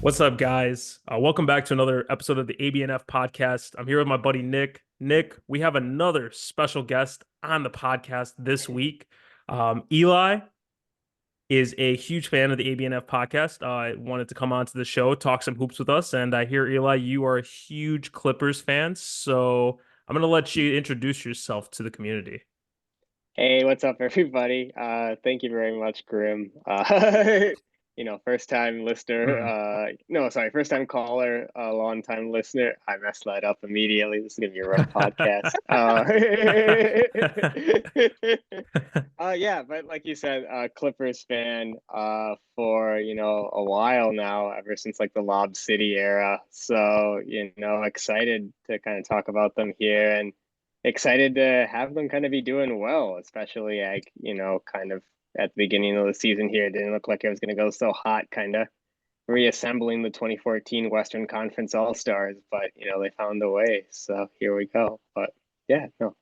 What's up, guys? Welcome back to another episode of the ABNF podcast. I'm here with my buddy Nick. Nick, we have another special guest on the podcast this week. Eli is a huge fan of the ABNF podcast. I wanted to come on to the show, talk some hoops with us, and I hear, Eli, you are a huge Clippers fan. So I'm going to let you introduce yourself to the community. Hey, what's up, everybody? Thank you very much, Grim. First time listener. Hmm. No, sorry, first time caller, long time listener. I messed that up immediately. This is gonna be a rough podcast. Yeah, but like you said, Clippers fan, for a while now, ever since like the Lob City era. So excited to kind of talk about them here and excited to have them kind of be doing well, especially like, kind of at the beginning of the season here. It didn't look like it was going to go so hot, kind of reassembling the 2014 Western Conference All-Stars, but they found a way. So here we go. But yeah, no,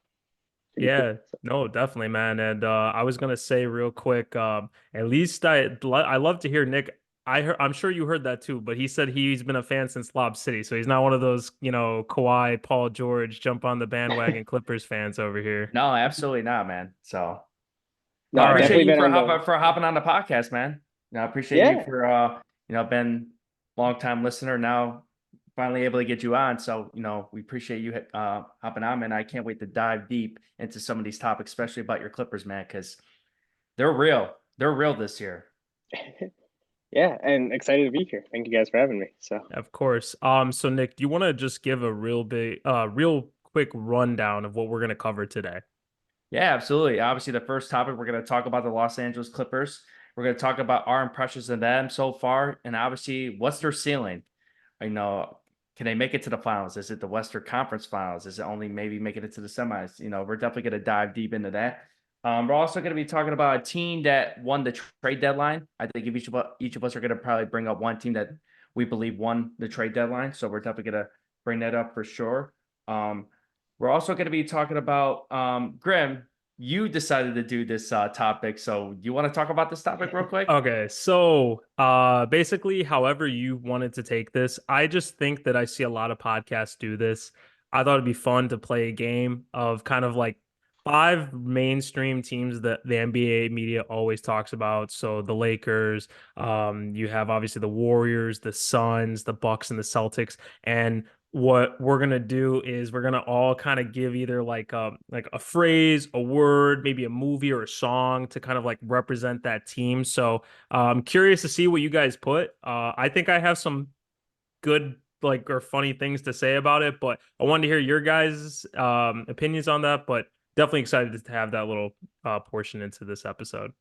pretty cool. Yeah, no, definitely, man. And I was gonna say real quick, at least I love to hear Nick. I'm sure you heard that too, but he said he's been a fan since Lob City, so he's not one of those, Kawhi, Paul George, jump on the bandwagon Clippers fans over here. No, absolutely not, man. So I All No, right. appreciate definitely you been for on the hopping on the podcast, man. I appreciate you yeah. for been long time listener. Now finally able to get you on. So, we appreciate you hopping on, man. I can't wait to dive deep into some of these topics, especially about your Clippers, man, because they're real. They're real this year. Yeah, and excited to be here. Thank you guys for having me. So Of course. So Nick, do you want to just give a real quick rundown of what we're gonna cover today? Yeah, absolutely. Obviously, the first topic we're going to talk about the Los Angeles Clippers. We're going to talk about our impressions of them so far, and obviously, what's their ceiling? You know, can they make it to the finals? Is it the Western Conference Finals? Is it only maybe making it to the semis? We're definitely going to dive deep into that. We're also going to be talking about a team that won the trade deadline. I think if each of us are going to probably bring up one team that we believe won the trade deadline. So we're definitely going to bring that up for sure. Um, we're also going to be talking about Grim. You decided to do this topic, so you want to talk about this topic real quick? Okay, so basically, however you wanted to take this, I just think that I see a lot of podcasts do this. I thought it'd be fun to play a game of kind of like five mainstream teams that the NBA media always talks about. So the Lakers, you have obviously the Warriors, the Suns, the Bucks, and the Celtics. And what we're gonna do is we're gonna all kind of give either like a phrase, a word, maybe a movie or a song to kind of like represent that team. So I'm curious to see what you guys put. I think I have some good like or funny things to say about it, but I wanted to hear your guys' opinions on that. But definitely excited to have that little portion into this episode.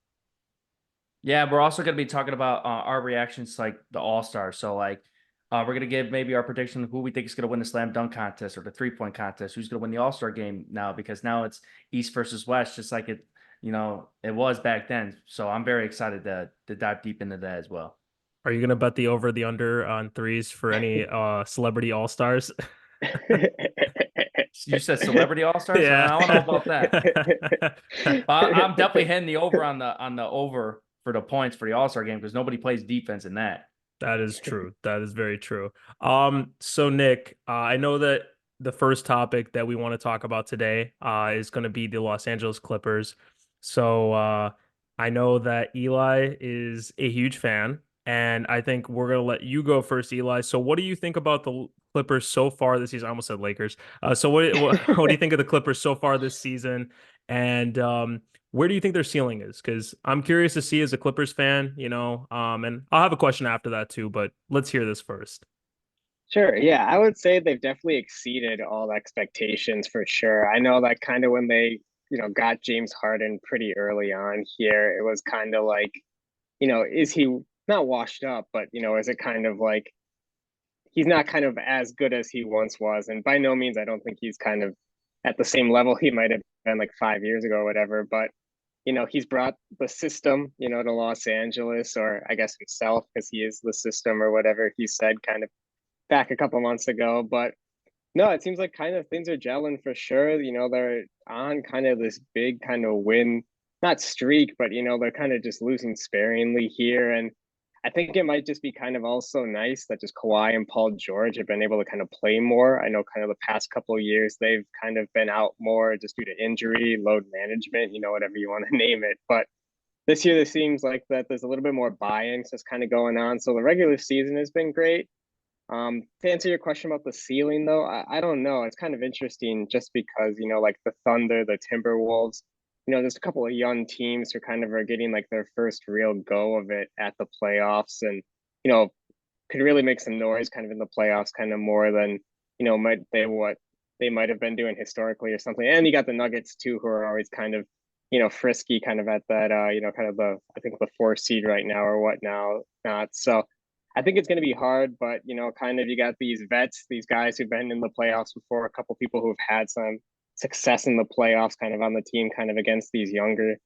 Yeah, we're also going to be talking about our reactions to, like the All Stars. So like we're going to give maybe our prediction of who we think is going to win the slam dunk contest or the 3-point contest, who's going to win the All Star game now, because now it's East versus West, just like it was back then. So I'm very excited to dive deep into that as well. Are you gonna bet the over the under on threes for any celebrity all stars? You said celebrity All Stars? Yeah. I don't know about that. I'm definitely hitting the over on the over for the points for the All Star game because nobody plays defense in that. That is true. That is very true. So Nick, I know that the first topic that we want to talk about today is going to be the Los Angeles Clippers. So I know that Eli is a huge fan, and I think we're going to let you go first, Eli. So what do you think about the Clippers so far this season? I almost said Lakers. So what do you think of the Clippers so far this season? And where do you think their ceiling is? Because I'm curious to see as a Clippers fan, and I'll have a question after that too, but let's hear this first. Sure. Yeah, I would say they've definitely exceeded all expectations for sure. I know that kind of when they, got James Harden pretty early on here, it was kind of like, is he not washed up, but, is it kind of like he's not kind of as good as he once was? And by no means, I don't think he's kind of at the same level he might have been like 5 years ago or whatever. But, he's brought the system, to Los Angeles, or I guess himself, because he is the system or whatever he said kind of back a couple months ago. But no, it seems like kind of things are gelling for sure. They're on kind of this big kind of win, not streak, but they're kind of just losing sparingly here. And I think it might just be kind of also nice that just Kawhi and Paul George have been able to kind of play more. I know kind of the past couple of years they've kind of been out more just due to injury, load management, whatever you want to name it. But this year, it seems like that there's a little bit more buy-in that's kind of going on. So the regular season has been great. To answer your question about the ceiling, though, I don't know. It's kind of interesting just because, like the Thunder, the Timberwolves, there's a couple of young teams who kind of are getting like their first real go of it at the playoffs and, could really make some noise kind of in the playoffs, kind of more than, what they might have been doing historically or something. And you got the Nuggets too, who are always kind of, frisky kind of at that, kind of I think the 4 seed right now or what now, not. So I think it's going to be hard, but kind of you got these vets, these guys who've been in the playoffs before, a couple people who've had some success in the playoffs, kind of on the team, kind of against these younger,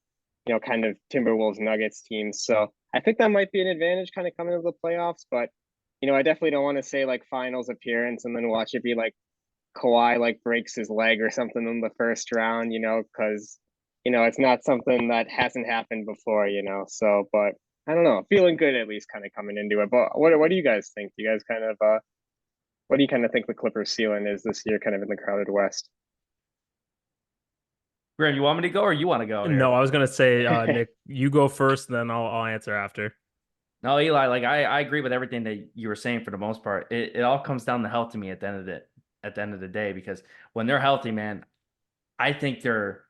kind of Timberwolves Nuggets teams. So I think that might be an advantage, kind of coming into the playoffs. But I definitely don't want to say like finals appearance and then watch it be like Kawhi like breaks his leg or something in the first round, because it's not something that hasn't happened before, So, but I don't know, feeling good at least kind of coming into it. But what do you guys think? Do you guys kind of what do you kind of think the Clippers ceiling is this year, kind of in the crowded West? Graham, you want me to go or you want to go No, here? I was gonna say, Nick, you go first, then I'll answer after. No, Eli, like I agree with everything that you were saying for the most part. It all comes down to health to me at the end of the day, because when they're healthy, man, I think they're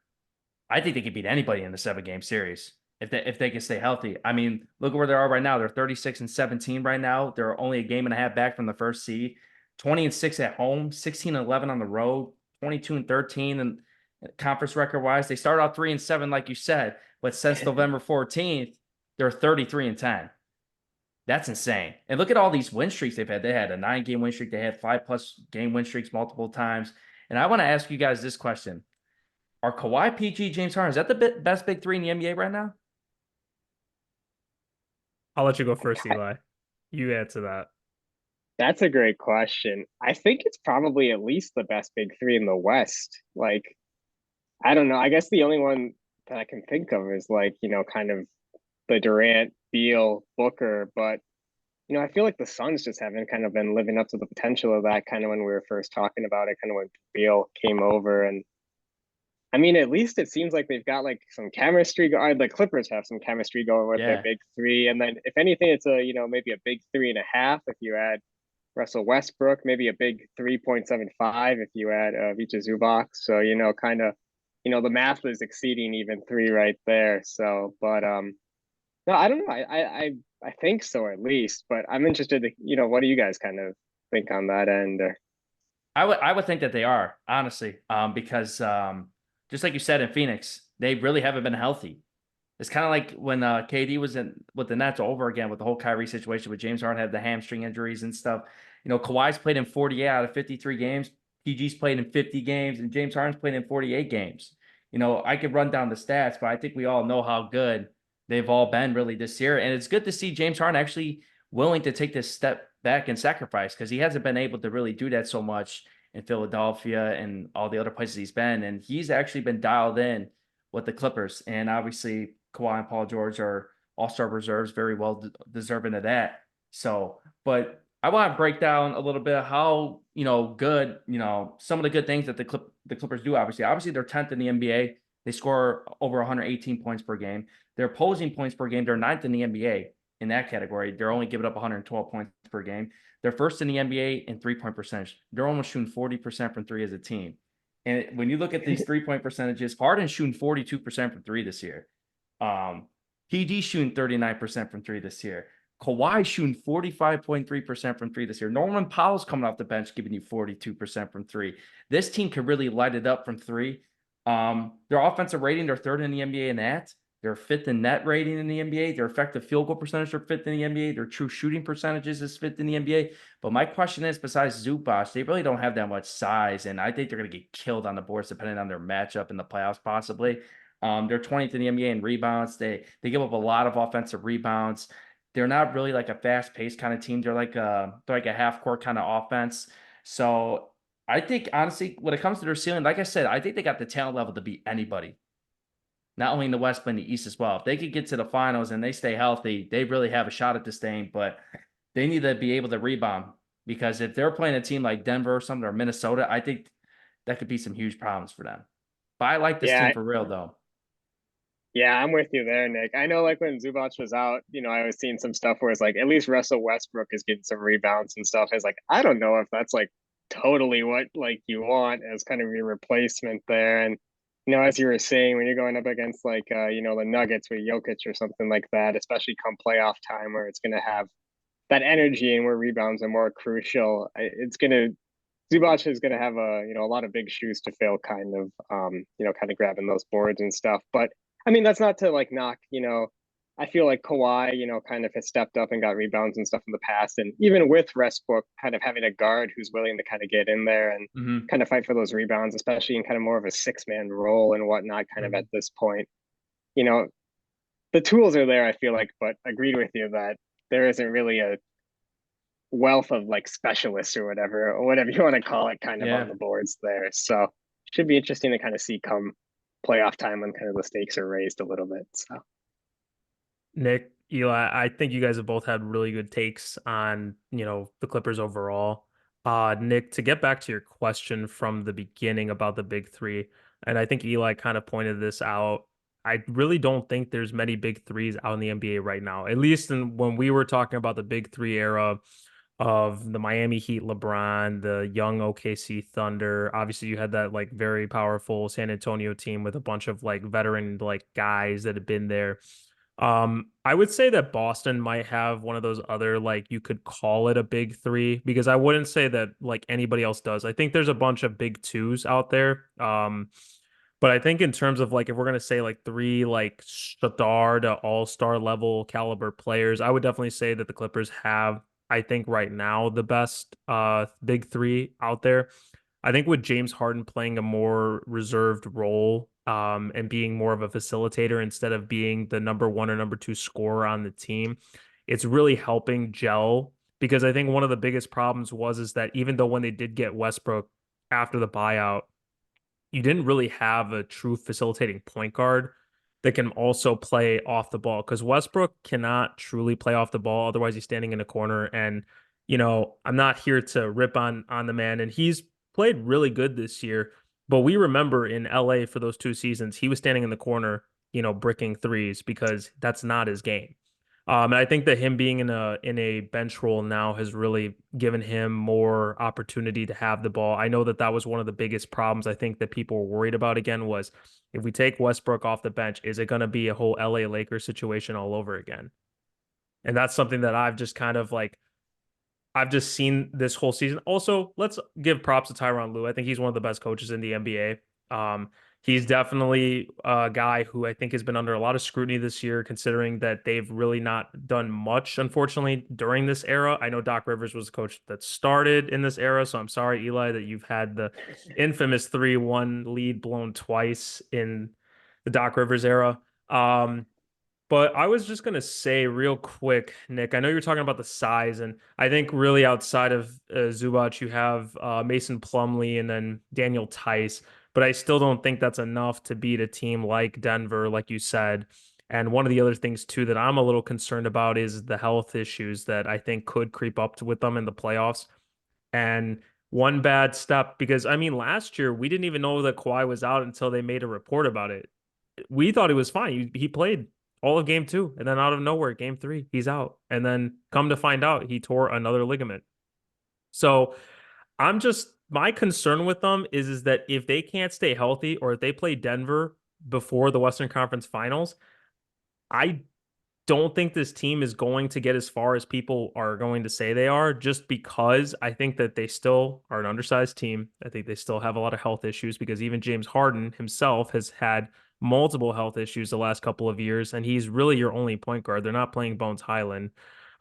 I think they could beat anybody in the 7 game series if they can stay healthy. I mean, look at where they are right now. They're 36-17 right now. They're only a game and a half back from the first seed. 20-6 at home, 16-11 on the road, 22-13 and conference record wise. They started out 3-7, like you said, but since November 14th, they're 33-10. That's insane. And look at all these win streaks they've had. They had a 9 game win streak. They had 5+ game win streaks multiple times. And I want to ask you guys this question. Are Kawhi, PG, James Harden, is that the best big three in the NBA right now? I'll let you go first, Eli. You answer that. That's a great question. I think it's probably at least the best big three in the West. Like, I don't know. I guess the only one that I can think of is like, kind of the Durant, Beal, Booker. But, I feel like the Suns just haven't kind of been living up to the potential of that kind of when we were first talking about it, kind of when Beal came over. And I mean, at least it seems like they've got like some chemistry. The Clippers have some chemistry going with their Yeah. big three. And then if anything, it's a, maybe a big 3.5 if you add Russell Westbrook, maybe a big 3.75 if you add Vicha Zubac. So, kind of, the math was exceeding even three right there. So, but no, I don't know. I think so at least, but I'm interested to, what do you guys kind of think on that end? Or... I would think that they are, honestly, because just like you said in Phoenix, they really haven't been healthy. It's kind of like when KD was in with the Nets over again with the whole Kyrie situation with James Harden had the hamstring injuries and stuff. Kawhi's played in 48 out of 53 games. PG's played in 50 games, and James Harden's played in 48 games. I could run down the stats, but I think we all know how good they've all been really this year. And it's good to see James Harden actually willing to take this step back and sacrifice, because he hasn't been able to really do that so much in Philadelphia and all the other places he's been. And he's actually been dialed in with the Clippers. And obviously, Kawhi and Paul George are all-star reserves, very well deserving of that. So, but I want to break down a little bit how, good, some of the good things that the Clippers do. Obviously they're 10th in the NBA. They score over 118 points per game. Their opposing points per game, they're 9th in the NBA in that category. They're only giving up 112 points per game. They're first in the NBA in 3-point percentage. They're almost shooting 40% from three as a team. And when you look at these 3-point percentages, Harden's shooting 42% from three this year. PG shooting 39% from three this year. Kawhi shooting 45.3% from three this year. Norman Powell's coming off the bench giving you 42% from three. This team could really light it up from three. Their offensive rating, they're third in the NBA in that. They're fifth in net rating in the NBA. Their effective field goal percentage are fifth in the NBA. Their true shooting percentages is fifth in the NBA. But my question is, besides Zubac, they really don't have that much size, and I think they're going to get killed on the boards depending on their matchup in the playoffs, possibly. They're 20th in the NBA in rebounds. They give up a lot of offensive rebounds. They're not really like a fast-paced kind of team. They're like a half-court kind of offense. So I think, honestly, when it comes to their ceiling, like I said, I think they got the talent level to beat anybody. not only in the West, but in the East as well. If they could get to the finals and they stay healthy, they really have a shot at this thing, but they need to be able to rebound because if they're playing a team like Denver or something or Minnesota, I think that could be some huge problems for them. But I like this team Yeah, for real, though. yeah, I'm with you there, Nick. I know like when Zubac was out, I was seeing some stuff where it's like at least Russell Westbrook is getting some rebounds and stuff. It's like I don't know if that's like totally what like you want as kind of your replacement there. And as you were saying, when you're going up against like the Nuggets with Jokic or something like that, especially come playoff time where it's gonna have that energy and where rebounds are more crucial, it's gonna Zubac is gonna have a lot of big shoes to fill, kind of kind of grabbing those boards and stuff. But I mean, that's not to like knock. I feel like Kawhi, kind of has stepped up and got rebounds and stuff in the past, and even with Westbrook, kind of having a guard who's willing to kind of get in there and Mm-hmm. kind of fight for those rebounds, especially in kind of more of a 6-man role and whatnot. Kind of Mhm. at this point, you know, the tools are there. I feel like, but agreed with you that there isn't really a wealth of like specialists or whatever you want to call it, kind of on Yeah. the boards there. So should be interesting to kind of see come playoff time when kind of the stakes are raised a little bit. So Nick, Eli, I think you guys have both had really good takes on, the Clippers overall. Nick, to get back to your question from the beginning about the big three, and I think Eli kind of pointed this out. I really don't think there's many big threes out in the NBA right now. At least when we were talking about the big three era of the Miami Heat, LeBron, the young OKC Thunder. Obviously, you had that like very powerful San Antonio team with a bunch of like veteran like guys that had been there. I would say that Boston might have one of those other like you could call it a big three because I wouldn't say that like anybody else does. I think there's a bunch of big twos out there. But I think in terms of like if we're gonna say like three like star to all-star level caliber players, I would definitely say that the Clippers have, I think right now, the best big three out there. I think with James Harden playing a more reserved role and being more of a facilitator instead of being the number one or number two scorer on the team, it's really helping gel because I think one of the biggest problems was is that even though when they did get Westbrook after the buyout, you didn't really have a true facilitating point guard that can also play off the ball because Westbrook cannot truly play off the ball. Otherwise, he's standing in a corner. And, I'm not here to rip on the man. And he's played really good this year. But we remember in LA for those 2 seasons, he was standing in the corner, bricking threes because that's not his game. And I think that him being in a bench role now has really given him more opportunity to have the ball. I know that that was one of the biggest problems I think that people were worried about again was if we take Westbrook off the bench, is it going to be a whole LA Lakers situation all over again? And that's something that I've just kind of like I've just seen this whole season. Also, let's give props to Tyronn Lue. I think he's one of the best coaches in the NBA. He's definitely a guy who I think has been under a lot of scrutiny this year, considering that they've really not done much, unfortunately, during this era. I know Doc Rivers was the coach that started in this era, so I'm sorry, Eli, that you've had the infamous 3-1 lead blown twice in the Doc Rivers era. But I was just gonna say real quick, Nick. I know you're talking about the size, and I think really outside of Zubac, you have Mason Plumlee and then Daniel Tice. But I still don't think that's enough to beat a team like Denver, like you said. And one of the other things too that I'm a little concerned about is the health issues that I think could creep with them in the playoffs. And one bad step, because I mean, last year we didn't even know that Kawhi was out until they made a report about it. We thought he was fine. He played all of game two, and then out of nowhere, game three, he's out. And then come to find out, he tore another ligament. So I'm just my concern with them is that if they can't stay healthy or if they play Denver before the Western Conference Finals, I don't think this team is going to get as far as people are going to say they are, just because I think that they still are an undersized team. I think they still have a lot of health issues because even James Harden himself has had multiple health issues the last couple of years, and he's really your only point guard. They're not playing Bones Highland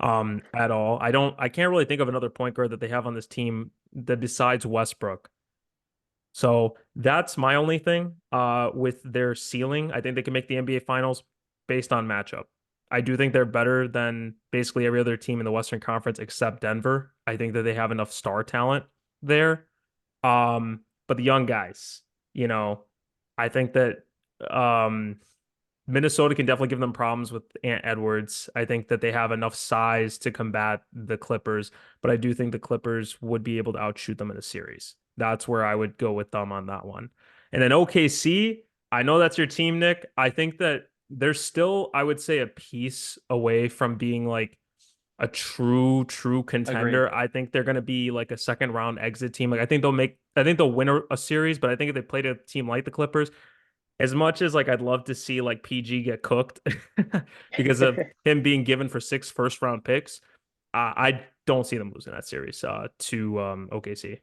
at all. I can't really think of another point guard that they have on this team that besides Westbrook. So that's my only thing with their ceiling. I think they can make the NBA Finals based on matchup. I do think they're better than basically every other team in the Western Conference except Denver. I think that they have enough star talent there. But the young guys, you know, I think that um Minnesota can definitely give them problems with Ant Edwards. I think that they have enough size to combat the Clippers, but I do think the Clippers would be able to outshoot them in a series. That's where I would go with them on that one. And then OKC, I know that's your team, Nick. I think that they're still, I would say, a piece away from being like a true Agreed. contender. I think they're going to be like a second round exit team. Like I think they'll win a series, but I think if they played a team like the Clippers, as much as like I'd love to see like PG get cooked because of him being given for 6 first round picks, I don't see them losing that series to OKC.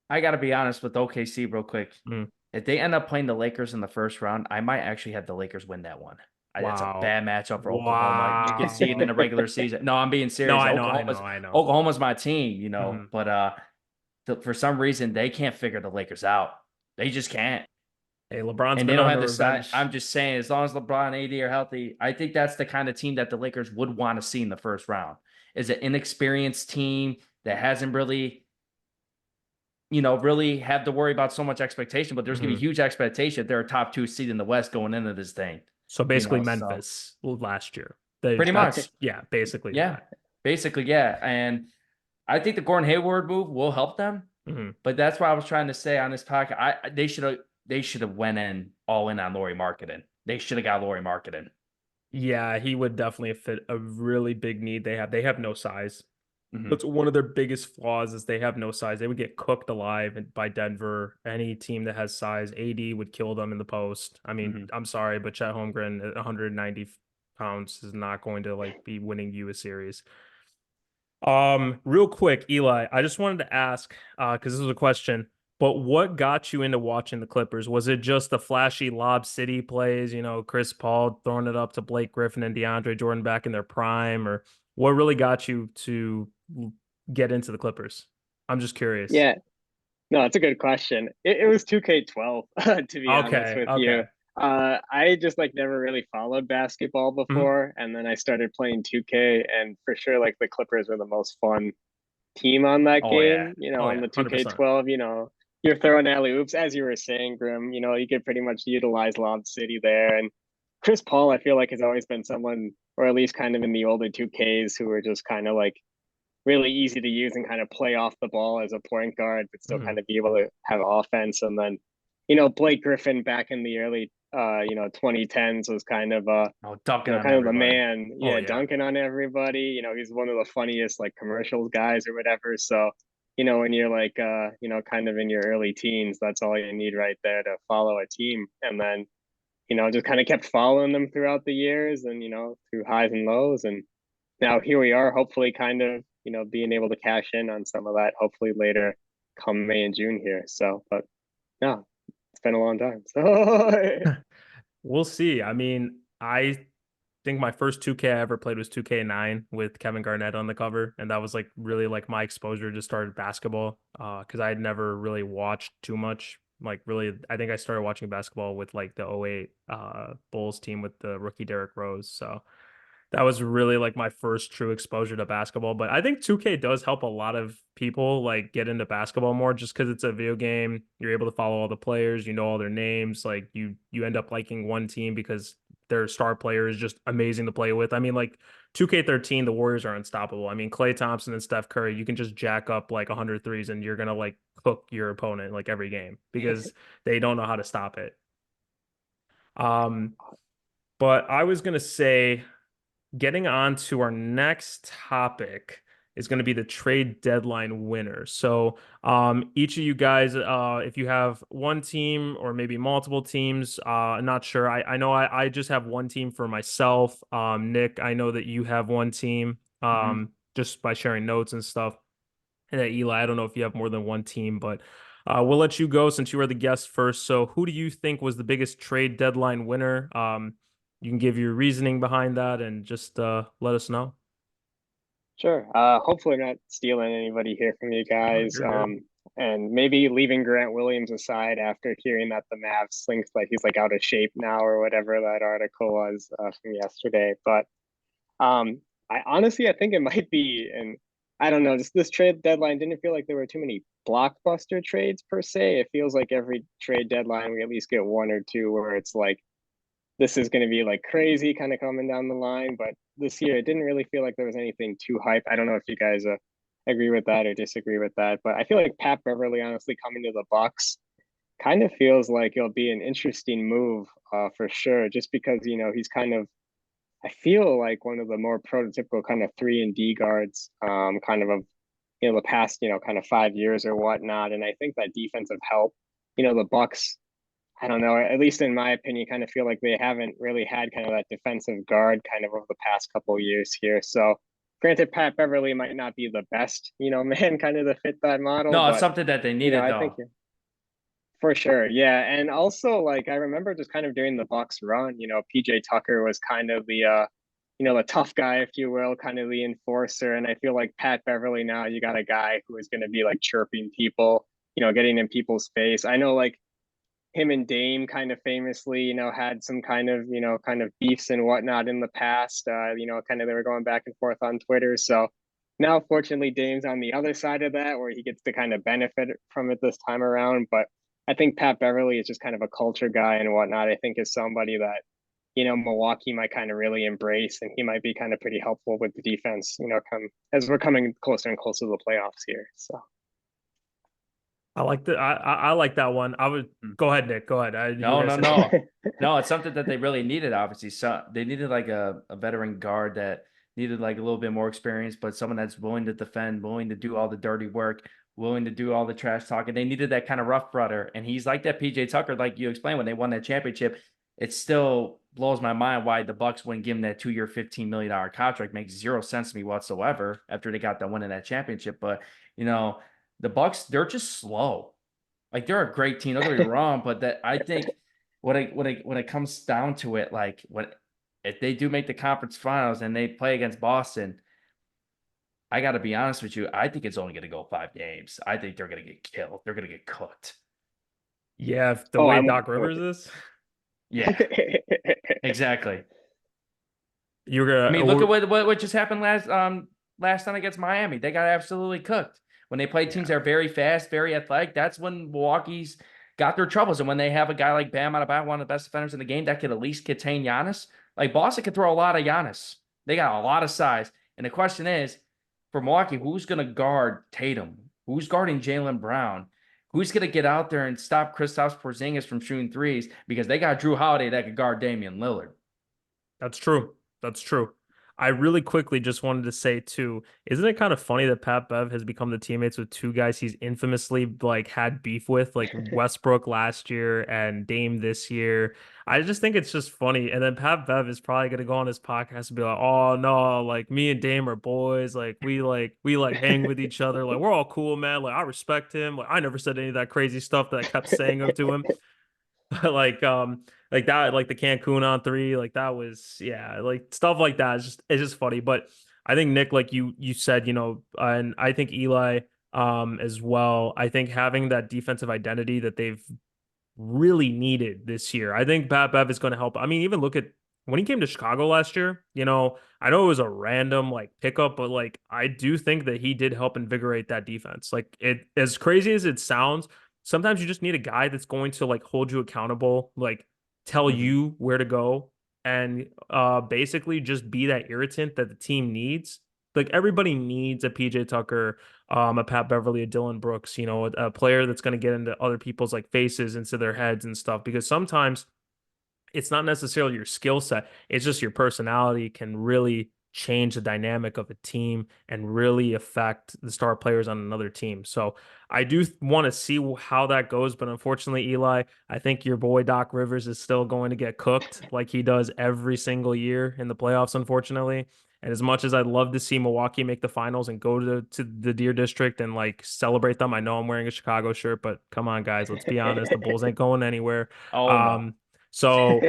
I got to be honest with OKC real quick. Mm. If they end up playing the Lakers in the first round, I might actually have the Lakers win that one. That's a Wow. bad matchup for Oklahoma. You can see it in the Wow. regular season. No, I'm being No, serious. I know, I know, I know. Oklahoma's my team, Mhm. but for some reason they can't figure the Lakers out. They just can't. Hey, LeBron's And they been don't on have the the side. revenge. I'm just saying, as long as LeBron and AD are healthy, I think that's the kind of team that the Lakers would want to see in the first round. Is an inexperienced team that hasn't really, really have to worry about so much expectation, but there's gonna be Mhm. huge expectation. They're a top 2 seed in the West going into this thing. So basically So Memphis last year. pretty much. That's yeah, basically Yeah. that. Basically, yeah. And I think the Gordon Hayward move will help them. Mhm. But that's what I was trying to say on this podcast. They should have went in all in on Laurie Marketing. They should have got Laurie Marketing. Yeah, he would definitely fit a really big need they have. They have no size. Mm-hmm. That's one of their biggest flaws is they have no size. They would get cooked alive by Denver. Any team that has size, AD would kill them in the post. I mean, Mm-hmm. I'm sorry, but Chet Holmgren at 190 pounds is not going to like be winning you a series. Real quick, Eli, I just wanted to ask, because this was a question, but what got you into watching the Clippers? Was it just the flashy Lob City plays, Chris Paul throwing it up to Blake Griffin and DeAndre Jordan back in their prime, or what really got you to get into the Clippers? I'm just curious. Yeah, no, it's a good question. It was 2K12, to be honest Okay, with you. okay. I just like never really followed basketball Mhm. before, and then I started playing 2K, and for sure, like the Clippers were the most fun team on that Oh yeah. game. Oh On yeah, the 100%. 2K12, you're throwing alley oops, as you were saying, Grim. You could pretty much utilize Lob City there, and Chris Paul, I feel like has always been someone, or at least kind of in the older 2Ks, who were just kind of like really easy to use and kind of play off the ball as a point guard, but still Mhm. kind of be able to have offense. And then, Blake Griffin back in the early 2010s was kind of Oh, dunking on kind of the everybody. man, Oh yeah, yeah. dunking on everybody. He's one of the funniest like commercials guys or whatever. So, when you're like kind of in your early teens, that's all you need right there to follow a team. And then, just kind of kept following them throughout the years and, through highs and lows. And now here we are, hopefully kind of, being able to cash in on some of that, hopefully later come May and June here. So, but no, it's been a long time. So We'll see. I mean, I think my first 2K I ever played was 2K9 with Kevin Garnett on the cover, and that was like really like my exposure to start basketball. Because I had never really watched too much. Like really, I think I started watching basketball with like the '08 Bulls team with the rookie Derrick Rose. So that was really like my first true exposure to basketball. But I think 2K does help a lot of people like get into basketball more just because it's a video game. You're able to follow all the players, you know all their names. Like you end up liking one team because their star player is just amazing to play with. I mean, like 2K13, the Warriors are unstoppable. I mean, Klay Thompson and Steph Curry, you can just jack up like 100 threes and you're gonna like cook your opponent like every game because they don't know how to stop it. Um, but I was gonna say getting on to our next topic is going to be the trade deadline winner. So, each of you guys, if you have one team or maybe multiple teams, I'm not sure. I know I just have one team for myself. Nick, I know that you have one team, Mm-hmm. just by sharing notes and stuff. And Eli, I don't know if you have more than one team, but we'll let you go since you were the guest first. So, who do you think was the biggest trade deadline winner? You can give your reasoning behind that and just let us know. sure. Hopefully not stealing anybody here from you Oh, guys. you're good. And maybe leaving Grant Williams aside after hearing that the Mavs thinks like he's like out of shape now or whatever that article was from yesterday. But I honestly I think it might be, and I don't know, just this trade deadline didn't feel like there were too many blockbuster trades per se. It feels like every trade deadline we at least get one or two where it's like this is going to be like crazy kind of coming down the line. But this year, it didn't really feel like there was anything too hype. I don't know if you guys agree with that or disagree with that, but I feel like Pat Beverly, honestly, coming to the Bucks kind of feels like it'll be an interesting move for sure, just because he's kind of, I feel like one of the more prototypical kind of 3-and-D guards, kind of the past kind of 5 years or whatnot, and I think that defensive help, the Bucks, I don't know, at least in my opinion, kind of feel like they haven't really had kind of that defensive guard kind of over the past couple of years here. So granted, Pat Beverly might not be the best, man, kind of to fit that model, No, it's but something that they needed I think though. for sure, yeah. And also, like, I remember just kind of during the Bucks run, PJ Tucker was kind of the tough guy, if you will, kind of the enforcer. And I feel like Pat Beverly now, you got a guy who is going to be like chirping people, getting in people's face. I know, like, him and Dame kind of famously, had some kind of beefs and whatnot in the past. Kind of they were going back and forth on Twitter. So now, fortunately, Dame's on the other side of that, where he gets to kind of benefit from it this time around. But I think Pat Beverly is just kind of a culture guy and whatnot. I think is somebody that Milwaukee might kind of really embrace, and he might be kind of pretty helpful with the defense. Come as we're coming closer and closer to the playoffs here. So. I like the I like that one. I would go ahead, Nick. Go ahead. You were No, gonna no, say something. no. No, it's something that they really needed, obviously. So they needed like a veteran guard that needed like a little bit more experience, but someone that's willing to defend, willing to do all the dirty work, willing to do all the trash talking. They needed that kind of rough brother. And he's like that PJ Tucker, like you explained when they won that championship. It still blows my mind why the Bucks wouldn't give him that 2-year, $15 million contract. Makes zero sense to me whatsoever after they got the win in that championship. But the Bucks, they're just slow. Like they're a great team. Don't get me wrong, but that I think when it comes down to it, like what if they do make the conference finals and they play against Boston, I got to be honest with you. I think it's only going to go 5 games. I think they're going to get killed. They're going to get cooked. Yeah, the Oh, way I'm Doc with Rivers is. Yeah, exactly. You're I mean, gonna look at what just happened last time against Miami. They got absolutely cooked. When they play teams yeah. that are very fast, very athletic, that's when Milwaukee's got their troubles. And when they have a guy like Bam Adebayo, one of the best defenders in the game, that could at least contain Giannis. Like Boston could throw a lot of Giannis. They got a lot of size. And the question is, for Milwaukee, who's going to guard Tatum? Who's guarding Jaylen Brown? Who's going to get out there and stop Kristaps Porzingis from shooting threes? Because they got Drew Holiday that could guard Damian Lillard. That's true. That's true. I really quickly just wanted to say too, isn't it kind of funny that Pat Bev has become the teammates with two guys he's infamously like had beef with, like Westbrook last year and Dame this year? I just think it's just funny. And then Pat Bev is probably gonna go on his podcast and be like, "Oh no, like me and Dame are boys. Like we hang with each other. Like we're all cool, man. Like I respect him. Like I never said any of that crazy stuff that I kept saying up to him." Like that, like the Cancun on three, like that was, yeah, like stuff like that is just, it's just funny. But I think Nick, like you said, and I think Eli as well. I think having that defensive identity that they've really needed this year. I think Pat Bev is going to help. I mean, even look at when he came to Chicago last year, I know it was a random like pickup, but like I do think that he did help invigorate that defense. Like it, as crazy as it sounds, sometimes you just need a guy that's going to like hold you accountable, like tell Mm-hmm. you where to go and basically just be that irritant that the team needs. Like everybody needs a PJ Tucker, a Pat Beverly, a Dylan Brooks, a player that's going to get into other people's like faces, into their heads and stuff. Because sometimes it's not necessarily your skill set, it's just your personality can really change the dynamic of a team and really affect the star players on another team. So I do want to see how that goes, but unfortunately, Eli, I think your boy Doc Rivers is still going to get cooked like he does every single year in the playoffs, unfortunately. And as much as I'd love to see Milwaukee make the finals and go to the Deer District and like celebrate them, I know I'm wearing a Chicago shirt, but come on, guys, let's be honest, the Bulls ain't going anywhere. Oh no. Um, so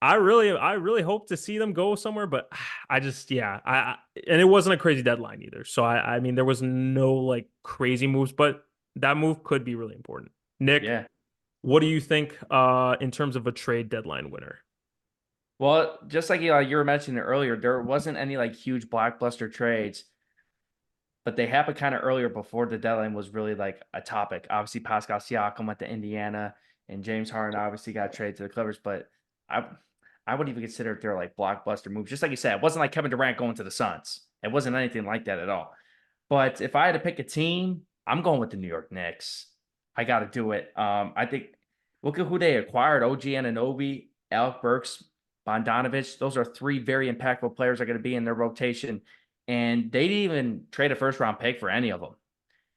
I really hope to see them go somewhere, but I just, yeah, and it wasn't a crazy deadline either. So I mean, there was no like crazy moves, but that move could be really important. Nick, Yeah. what do you think in terms of a trade deadline winner? Well, just like you were mentioning earlier, there wasn't any like huge blockbuster trades, but they happened kind of earlier before the deadline was really like a topic. Obviously, Pascal Siakam went to Indiana, and James Harden obviously got traded to the Clippers. But I, I would even consider it their like blockbuster moves. Just like you said, it wasn't like Kevin Durant going to the Suns. It wasn't anything like that at all. But if I had to pick a team, I'm going with the New York Knicks. I got to do it. I think look at who they acquired: OG Anunoby, Alec Burks, Bogdanovich. Those are three very impactful players that are going to be in their rotation, and they didn't even trade a first round pick for any of them.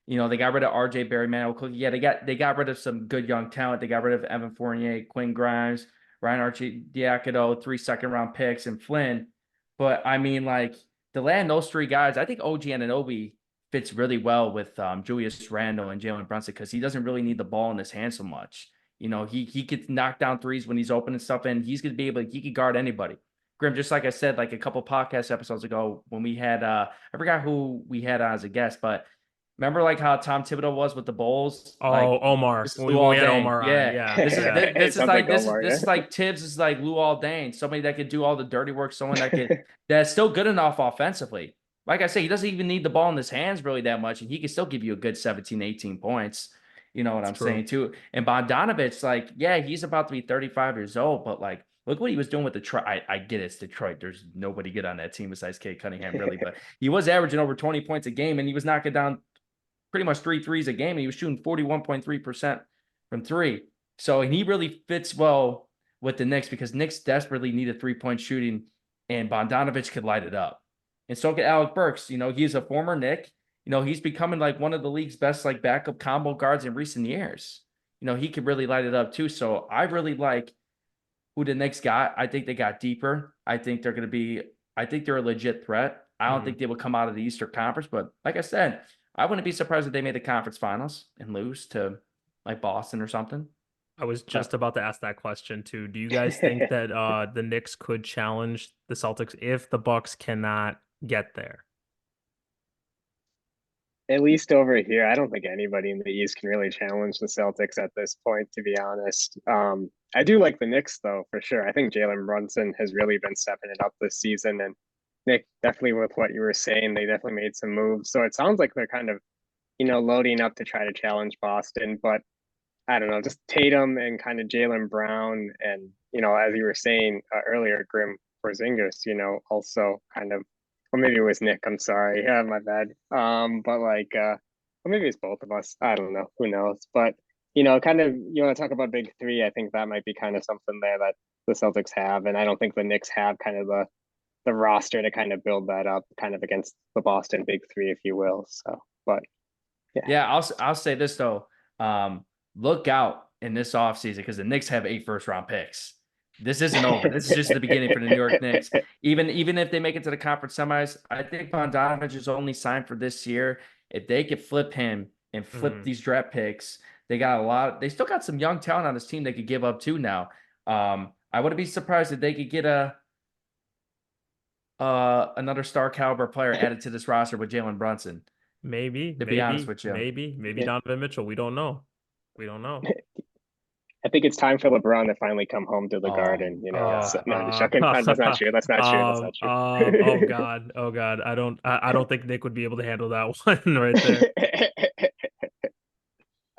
They got rid of RJ Barry, Manuel Cookie. Yeah, they got rid of some good young talent. They got rid of Evan Fournier, Quinn Grimes, Ryan Arcidiacono, 3 second-round picks, and Flynn. But I mean, like to land those three guys, I think OG Anunoby fits really well with Julius Randle and Jalen Brunson because he doesn't really need the ball in his hand so much. He could knock down threes when he's open and stuff, and he's gonna be able. He could guard anybody. Grim, just like I said, like a couple podcast episodes ago when we had I forgot who we had on as a guest, but remember like how Tom Thibodeau was with the Bulls? Like Oh, Omar. this is When we Luol had Deng. Omar on. Yeah. Yeah. This is Yeah. this, It this is sounds like like this is Omar, this yeah. is like Tibbs is like Luol Deng, somebody that could do all the dirty work, someone that's still good enough offensively. Like I say, he doesn't even need the ball in his hands really that much, and he can still give you a good 17, 18 points. You know what It's I'm true. saying too. And Bogdanovich, like, yeah, he's about to be 35 years old, but like, look what he was doing with Detroit. I get it's Detroit. There's nobody good on that team besides Kate Cunningham, really, but he was averaging over 20 points a game, and he was knocking down pretty much 3 threes a game, and he was shooting 41.3% from three. So, and he really fits well with the Knicks because Knicks desperately needed 3-point shooting, and Bogdanovich could light it up. And so could Alec Burks. He's a former Knick. He's becoming like one of the league's best like backup combo guards in recent years. He could really light it up too. So I really like who the Knicks got. I think they got deeper. I think they're a legit threat. I don't Mhm. think they will come out of the Eastern Conference, but like I said, I wouldn't be surprised if they made the conference finals and lose to like Boston or something. I was But just about to ask that question too. Do you guys think that the Knicks could challenge the Celtics if the Bucks cannot get there? At least over here, I don't think anybody in the East can really challenge the Celtics at this point, to be honest. I do like the Knicks though, for sure. I think Jalen Brunson has really been stepping it up this season, and Nick, definitely with what you were saying, they definitely made some moves. So it sounds like they're kind of, loading up to try to challenge Boston, but I don't know, just Tatum and kind of Jalen Brown, and as you were saying earlier, Grim Porzingis, also kind of, or maybe it was Nick. I'm sorry, yeah, my bad. But like, or maybe it's both of us. I don't know. Who knows? But kind of, you want to talk about big three? I think that might be kind of something there that the Celtics have, and I don't think the Knicks have kind of the roster to kind of build that up, kind of against the Boston big three, if you will. So, but yeah. yeah, I'll say this though. Look out in this offseason because the Knicks have 8 first-round picks. This isn't over. This is just the beginning for the New York Knicks. Even if they make it to the conference semis, I think Bogdanovich is only signed for this year. If they could flip him and flip Mhm. these draft picks, they got a lot. They still got some young talent on this team they could give up to now. I wouldn't be surprised if they could get another star caliber player added to this roster with Jalen Brunson. Maybe, To be honest maybe, with you. maybe, maybe Yeah. Donovan Mitchell. We don't know. We don't know. I think it's time for LeBron to finally come home to the Oh Garden. Oh, So, no, I'm just joking. That's not true. That's not true. That's not oh true. God, oh God. I don't think Nick would be able to handle that one right there.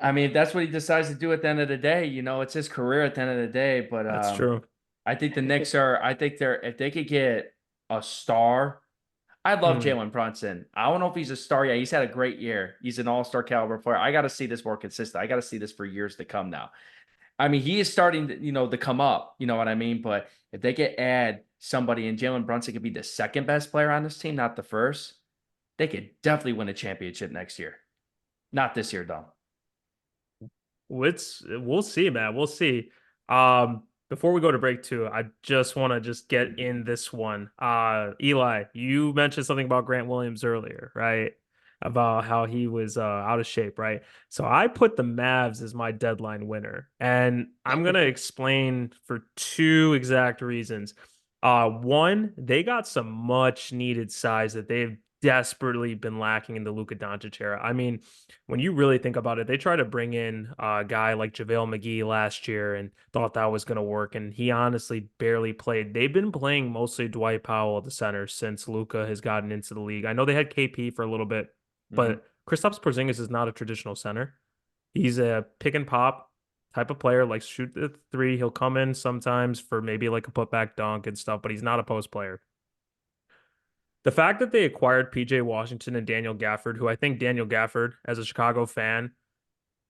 I mean, that's what he decides to do at the end of the day. It's his career at the end of the day. But That's true. I think the Knicks are. I think if they could get a star. I love Mm, Jalen Brunson. I don't know if he's a star yet. He's had a great year. He's an all-star caliber player. I got to see this more consistent. I got to see this for years to come now. I mean, he is starting to come up. You know what I mean? But if they could add somebody and Jalen Brunson could be the second best player on this team, not the first, they could definitely win a championship next year. Not this year, though. we'll see, man. We'll see. Before we go to break two, I just want to just get in this one. Eli, you mentioned something about Grant Williams earlier, right? About how he was out of shape, right? So I put the Mavs as my deadline winner, and I'm gonna explain for two exact reasons. One, they got some much needed size that they've desperately been lacking in the Luka Doncic era. I mean, when you really think about it, they tried to bring in a guy like JaVale McGee last year and thought that was going to work, and he honestly barely played. They've been playing mostly Dwight Powell at the center since Luka has gotten into the league. I know they had KP for a little bit, Mm-hmm. but Kristaps Porzingis is not a traditional center. He's a pick and pop type of player, likes to shoot the three. He'll come in sometimes for maybe like a putback dunk and stuff, but he's not a post player. The fact that they acquired PJ Washington and Daniel Gafford, who I think Daniel Gafford, as a Chicago fan,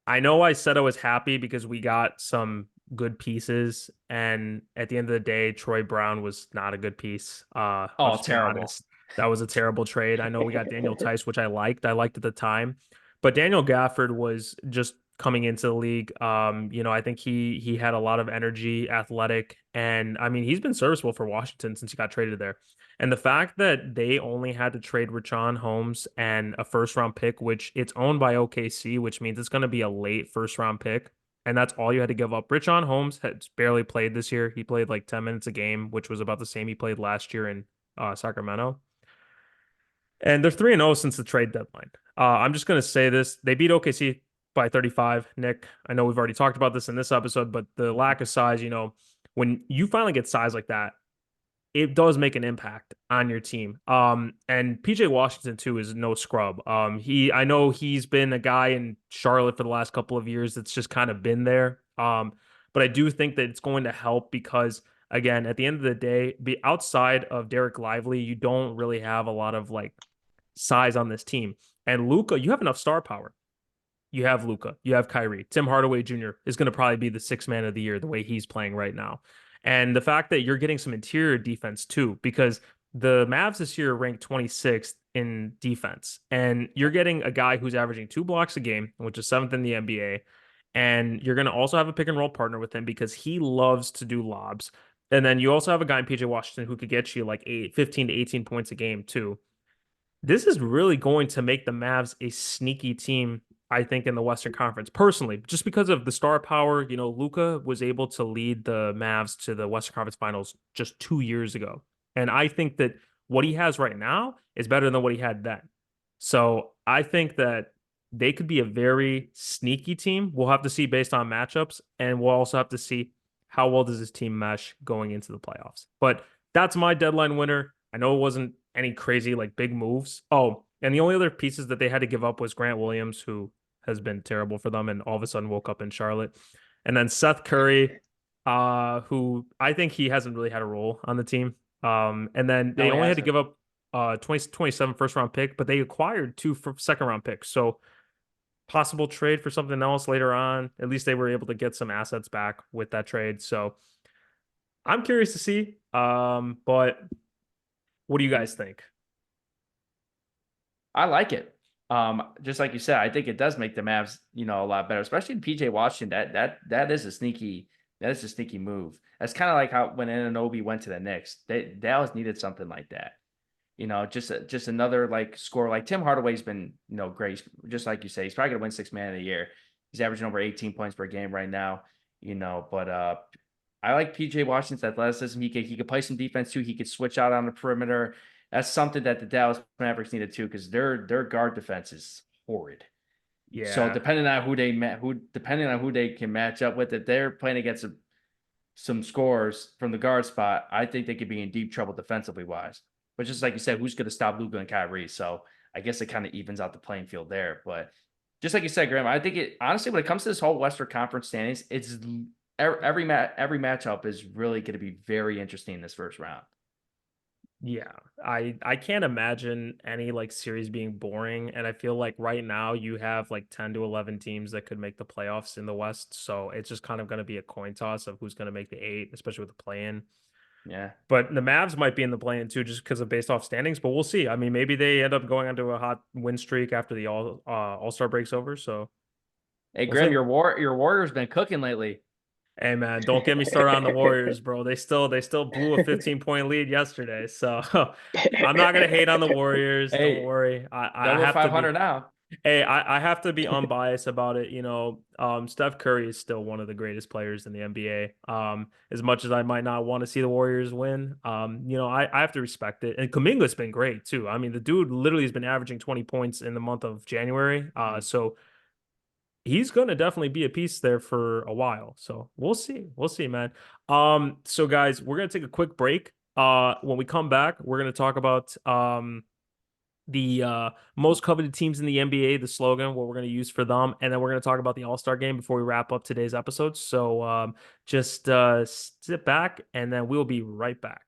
I know I said I was happy because we got some good pieces, and at the end of the day, Troy Brown was not a good piece. I'll Oh, just be terrible. honest. That was a terrible trade. I know we got Daniel Tice, which I liked. I liked at the time, but Daniel Gafford was just coming into the league. I think he had a lot of energy, athletic, and I mean he's been serviceable for Washington since he got traded there. And the fact that they only had to trade Richaun Holmes and a first round pick, which it's owned by OKC, which means it's going to be a late first round pick. And that's all you had to give up. Richaun Holmes has barely played this year. He played like 10 minutes a game, which was about the same he played last year in Sacramento. And they're 3-0 since the trade deadline. I'm just going to say this. They beat OKC by 35. Nick, I know we've already talked about this in this episode, but the lack of size, when you finally get size like that, it does make an impact on your team. And PJ Washington too is no scrub. I know he's been a guy in Charlotte for the last couple of years that's just kind of been there. But I do think that it's going to help because again, at the end of the day, be outside of Derek Lively, you don't really have a lot of like size on this team. And Luka, you have enough star power. You have Luka, you have Kyrie. Tim Hardaway Jr. is going to probably be the sixth man of the year the way he's playing right now. And the fact that you're getting some interior defense too, because the Mavs this year ranked 26th in defense, and you're getting a guy who's averaging 2 blocks a game, which is seventh in the NBA. And you're going to also have a pick and roll partner with him because he loves to do lobs. And then you also have a guy in PJ Washington who could get you like 15 to 18 points a game too. This is really going to make the Mavs a sneaky team, I think, in the Western Conference. Personally, just because of the star power, Luka was able to lead the Mavs to the Western Conference Finals just 2 years ago. And I think that what he has right now is better than what he had then. So I think that they could be a very sneaky team. We'll have to see based on matchups, and we'll also have to see how well does this team mesh going into the playoffs. But that's my deadline winner. I know it wasn't any crazy like big moves. Oh, and the only other pieces that they had to give up was Grant Williams, who has been terrible for them and all of a sudden woke up in Charlotte. And then Seth Curry, who I think he hasn't really had a role on the team. And then No, they he only had to hasn't. give up 27 first round pick, but they acquired two second round picks. So possible trade for something else later on. At least they were able to get some assets back with that trade. So I'm curious to see. But what do you guys think? I like it. Just like you said, I think it does make the Mavs, a lot better, especially in PJ Washington. That is a sneaky move. That's kind of like how when Anunoby went to the Knicks, they always needed something like that. Just another like score. Like Tim Hardaway's been, great. Just like you say, he's probably gonna win sixth man of the year. He's averaging over 18 points per game right now. But I like PJ Washington's athleticism. He could play some defense too. He could switch out on the perimeter. That's something that the Dallas Mavericks needed too, because their guard defense is horrid. So Yeah. depending on who they can match up with, if they're playing against some scores from the guard spot, I think they could be in deep trouble defensively wise. But just like you said, who's going to stop Luka and Kyrie? So I guess it kind of evens out the playing field there. But just like you said, Graham, I think it honestly, when it comes to this whole Western Conference standings, it's every matchup is really going to be very interesting in this first round. Yeah, I can't imagine any like series being boring, and I feel like right now you have like 10 to 11 teams that could make the playoffs in the West, so it's just kind of going to be a coin toss of who's going to make the eight, especially with the play-in. Yeah. But the Mavs might be in the play-in too, just because of based off standings. But we'll see. I mean, maybe they end up going onto a hot win streak after the All-Star breaks over. So Hey, we'll see. Graham, your Warriors been cooking lately. Hey man, don't get me started on the Warriors, bro. They still blew a 15-point lead yesterday. So I'm not gonna hate on the Warriors. Don't Hey, worry. I double have to be 500 now. hey, I have to be unbiased about it. Steph Curry is still one of the greatest players in the NBA. As much as I might not want to see the Warriors win, I have to respect it. And Kuminga's been great too. I mean, the dude literally has been averaging 20 points in the month of January. So he's going to definitely be a piece there for a while. So we'll see. We'll see, man. So guys, we're going to take a quick break. When we come back, we're going to talk about the most coveted teams in the NBA, the slogan, what we're going to use for them, and then we're going to talk about the All-Star game before we wrap up today's episode. So just sit back, and then we'll be right back.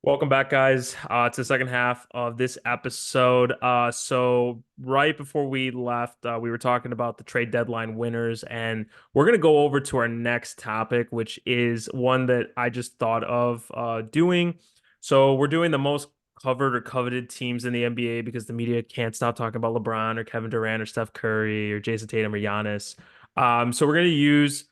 Welcome back, guys, to the second half of this episode. So right before we left, we were talking about the trade deadline winners, and we're going to go over to our next topic, which is one that I just thought of doing. So we're doing the most covered or coveted teams in the NBA because the media can't stop talking about LeBron or Kevin Durant or Steph Curry or Jason Tatum or Giannis. So we're going to use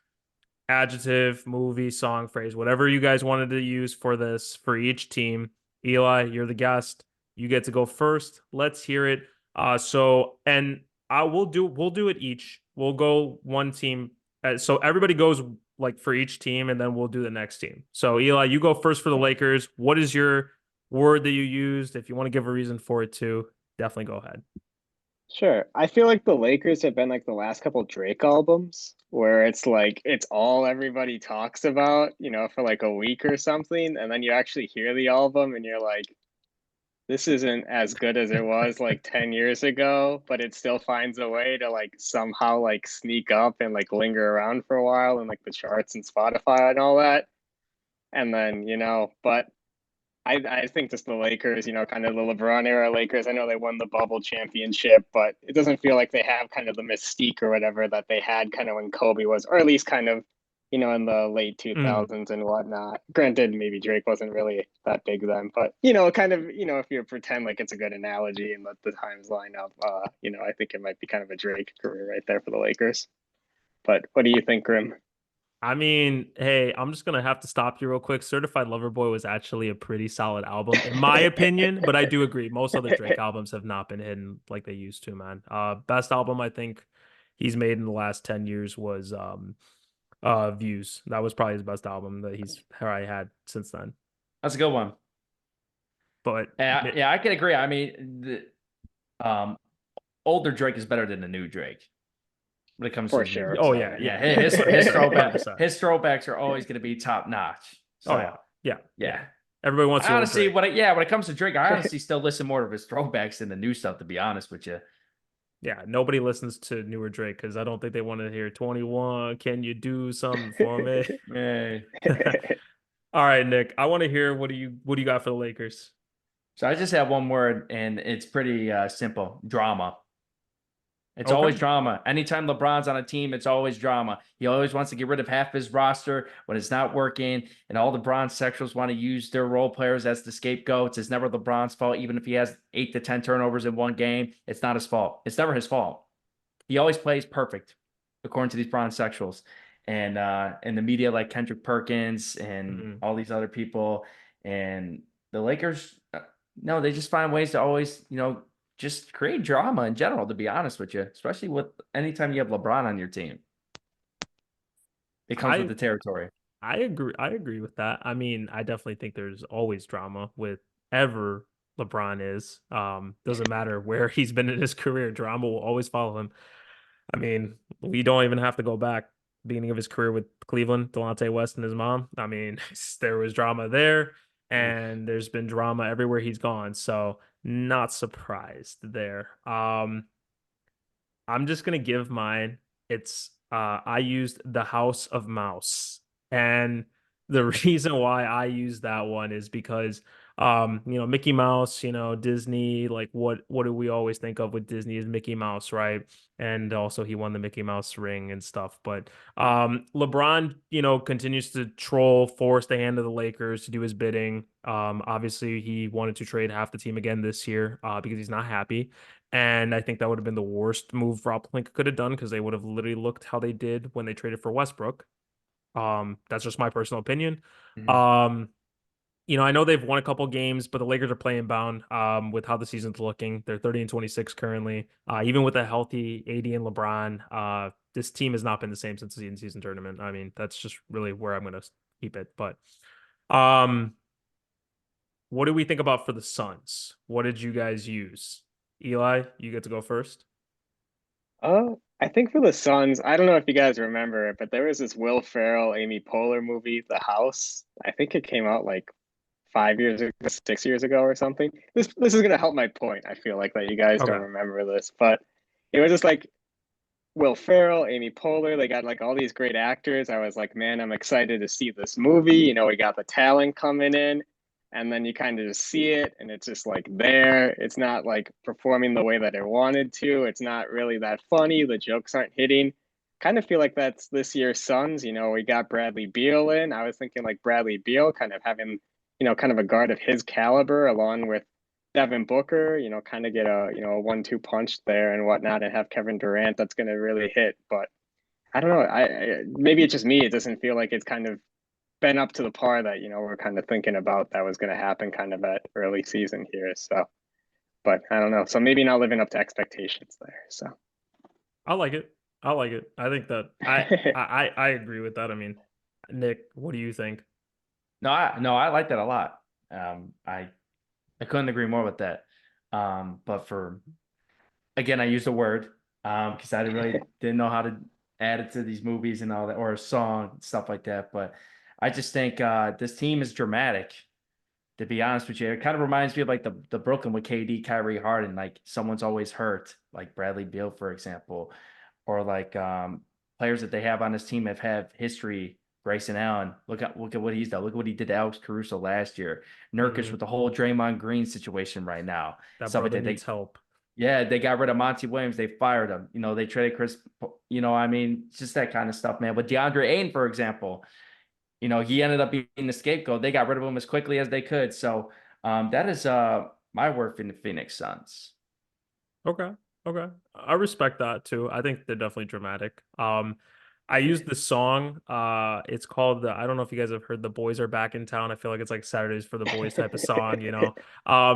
adjective, movie, song, phrase, whatever you guys wanted to use for this for each team. Eli, you're the guest. You get to go first. Let's hear it. And I will do we'll do it each. We'll go one team. So everybody goes like for each team, and then we'll do the next team. So Eli, you go first for the Lakers. What is your word that you used? If you want to give a reason for it too, definitely go ahead. Sure. I feel like the Lakers have been like the last couple Drake albums where it's like it's all everybody talks about, for like a week or something, and then you actually hear the album and you're like, this isn't as good as it was like 10 years ago, but it still finds a way to like somehow like sneak up and like linger around for a while and like the charts and Spotify and all that. And then, but I think just the Lakers, kind of the LeBron era Lakers. I know they won the bubble championship, but it doesn't feel like they have kind of the mystique or whatever that they had kind of when Kobe was, or at least kind of, in the late Mm. 2000s and whatnot. Granted, maybe Drake wasn't really that big then, but, kind of, if you pretend like it's a good analogy and let the times line up, I think it might be kind of a Drake career right there for the Lakers. But what do you think, Grim? I mean, hey, I'm just gonna have to stop you real quick. Certified Lover Boy was actually a pretty solid album, in my opinion, but I do agree. Most other Drake albums have not been hidden like they used to, man. Best album I think he's made in the last 10 years was Views. That was probably his best album that he's I had since then. That's a good one. But Yeah, I can agree. I mean, um, older Drake is better than the new Drake when it comes to For the sure. music. oh So yeah, yeah, yeah, his throwback 100%. his throwbacks are always going to be top notch. Oh So yeah, yeah, yeah. yeah. Everybody wants I the old honestly, Drake. when it comes to Drake, I honestly still listen more of his throwbacks than the new stuff. To be honest with you, Yeah, nobody listens to newer Drake because I don't think they want to hear 21. Can you do something for me? hey. All right, Nick. I want to hear what do you got for the Lakers? So I just have one word, and it's pretty simple: drama. It's Okay. always drama. Anytime LeBron's on a team, it's always drama. He always wants to get rid of half his roster when it's not working, and all the Bron sexuals want to use their role players as the scapegoats. It's never LeBron's fault, even if he has 8 to 10 turnovers in one game. It's not his fault. It's never his fault. He always plays perfect, according to these Bron sexuals, and the media like Kendrick Perkins and Mhm. all these other people, and the Lakers. No, they just find ways to always, just create drama in general, to be honest with you, especially with anytime you have LeBron on your team. It comes with I the territory. I agree. I agree with that. I mean, I definitely think there's always drama with ever LeBron is. Doesn't matter where he's been in his career, drama will always follow him. I mean, we don't even have to go back beginning of his career with Cleveland, Delonte West and his mom. I mean, there was drama there, and there's been drama everywhere he's gone. So not surprised there. I'm just gonna give mine. It's I used the House of Mouse. And the reason why I use that one is because Mickey Mouse, Disney, like what do we always think of with Disney is Mickey Mouse, right? And also he won the Mickey Mouse ring and stuff. But LeBron, continues to troll, force the hand of the Lakers to do his bidding. Obviously he wanted to trade half the team again this year because he's not happy. And I think that would have been the worst move Rob Pelinka could have done because they would have literally looked how they did when they traded for Westbrook. That's just my personal opinion. Mhm. Um, I know they've won a couple games, but the Lakers are playing bound with how the season's looking. They're 30 and 26 currently. Even with a healthy AD and LeBron, this team has not been the same since the in-season tournament. I mean, that's just really where I'm going to keep it. But um, what do we think about for the Suns? What did you guys use? Eli, you get to go first. I think for the Suns, I don't know if you guys remember it, but there was this Will Ferrell, Amy Poehler movie, The House. I think it came out like 5 years ago, 6 years ago or something. This is gonna help my point. I feel like that you guys don't Okay. remember this, but it was just like Will Ferrell, Amy Poehler. They got like all these great actors. I was like, man, I'm excited to see this movie. You know, we got the talent coming in, and then you kind of just see it, and it's just like there. It's not like performing the way that it wanted to. It's not really that funny. The jokes aren't hitting. Kind of feel like that's this year's Suns. You know, we got Bradley Beal in. I was thinking like Bradley Beal, kind of having, you know, kind of a guard of his caliber, along with Devin Booker, you know, kind of get a, you know, a 1-2 punch there and whatnot, and have Kevin Durant that's going to really hit. But I don't know. Maybe it's just me. It doesn't feel like it's kind of been up to the par that, you know, we're kind of thinking about that was going to happen kind of at early season here. So, but I don't know. So maybe not living up to expectations there. So I like it. I like it. I think that I agree with that. I mean, Nick, what do you think? No, I like that a lot. I couldn't agree more with that. But for again, I used the word because I really didn't know how to add it to these movies and all that, or a song, stuff like that. But I just think this team is dramatic. To be honest with you, it kind of reminds me of like the Brooklyn with KD, Kyrie, Harden. Like someone's always hurt, like Bradley Beal, for example, or like players that they have on this team have had history. Grayson Allen, look at what he's done. Look at what he did to Alex Caruso last year. Nurkic Hmm. with the whole Draymond Green situation right now. That Stuff like brother that. needs help. Yeah, they got rid of Monty Williams. They fired him. You know, they traded Chris. You know, I mean, it's just that kind of stuff, man. With DeAndre Ayton, for example, you know, he ended up being the scapegoat. They got rid of him as quickly as they could. So that is my word for the Phoenix Suns. Okay. Okay. I respect that too. I think they're definitely dramatic. I used the song. It's called I don't know if you guys have heard The Boys Are Back in Town. I feel like it's like Saturdays for the Boys type of song, you know.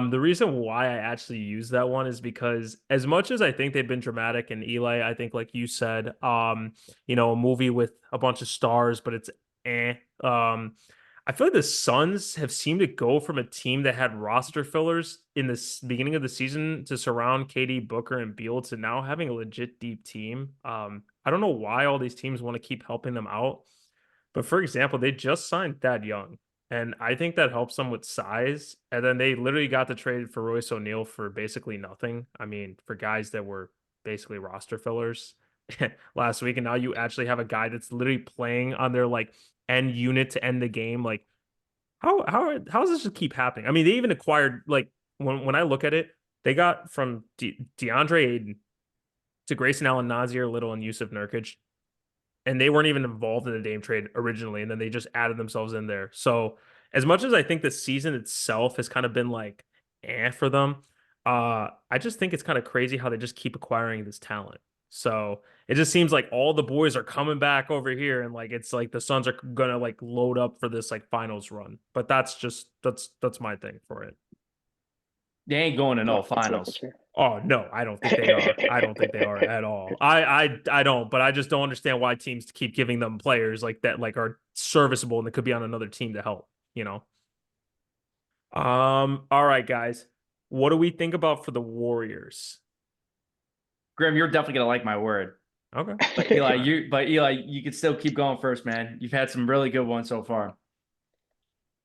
The reason why I actually use that one is because as much as I think they've been dramatic, and Eli, I think like you said, you know, a movie with a bunch of stars, but it's eh. I feel like the Suns have seemed to go from a team that had roster fillers in the beginning of the season to surround KD, Booker, and Beal to now having a legit deep team. I don't know why all these teams want to keep helping them out, but for example, they just signed Thad Young, and I think that helps them with size. And then they literally got to trade for Royce O'Neal for basically nothing. I mean, for guys that were basically roster fillers last week, and now you actually have a guy that's literally playing on their like end unit to end the game. Like how does this just keep happening? I mean, they even acquired like when I look at it, they got from DeAndre Ayton to Grayson Allen, Nazir Little, and Yusuf Nurkic, and they weren't even involved in the Dame trade originally, and then they just added themselves in there. So as much as I think the season itself has kind of been like for them, I just think it's kind of crazy how they just keep acquiring this talent. So it just seems like all the boys are coming back over here, and like it's like the Suns are gonna like load up for this like finals run. But that's my thing for it. They ain't going to yeah, no that's definitely finals. true. Oh no, I don't think they are. I don't think they are at all. I don't, but I just don't understand why teams keep giving them players like that, like are serviceable and that could be on another team to help, you know. All right, guys. What do we think about for the Warriors? Grim, you're definitely gonna like my word. Okay. But Eli, you can still keep going first, man. You've had some really good ones so far.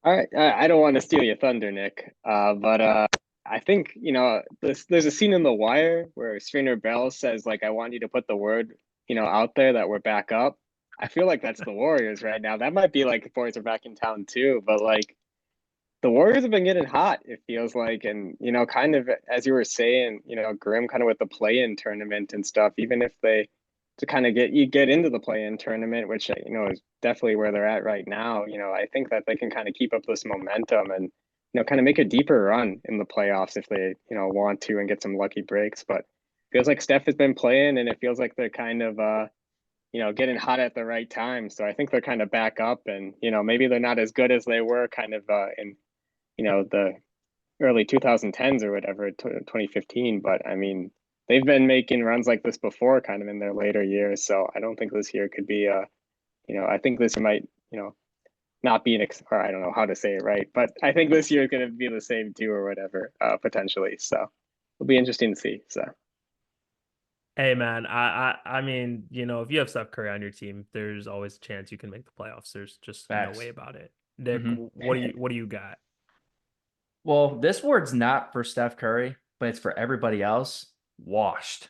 All right, I don't want to steal your thunder, Nick, but I think you know there's a scene in The Wire where Stringer Bell says like, "I want you to put the word, you know, out there that we're back up." I feel like that's the Warriors right now. That might be like the Boys are back in town too, but like the Warriors have been getting hot. It feels like, and you know, kind of as you were saying, you know, Grim kind of with the play-in tournament and stuff. Even if they to kind of get into the play-in tournament, which you know is definitely where they're at right now. You know, I think that they can kind of keep up this momentum and you know kind of make a deeper run in the playoffs if they you know want to and get some lucky breaks. But feels like Steph has been playing, and it feels like they're kind of you know getting hot at the right time. So I think they're kind of back up, and you know maybe they're not as good as they were kind of in you know the early 2010s or whatever 2015, but I mean they've been making runs like this before kind of in their later years, so I don't think this year could be you know I think this might you know not be or I don't know how to say it right, but I think this year is going to be the same too or whatever potentially, so it'll be interesting to see. So Hey man, I mean, you know, if you have Steph Curry on your team, there's always a chance you can make the playoffs. There's just no way Facts. about it. Nick, Hmm. what do you got? Well, this word's not for Steph Curry, but it's for everybody else. Washed.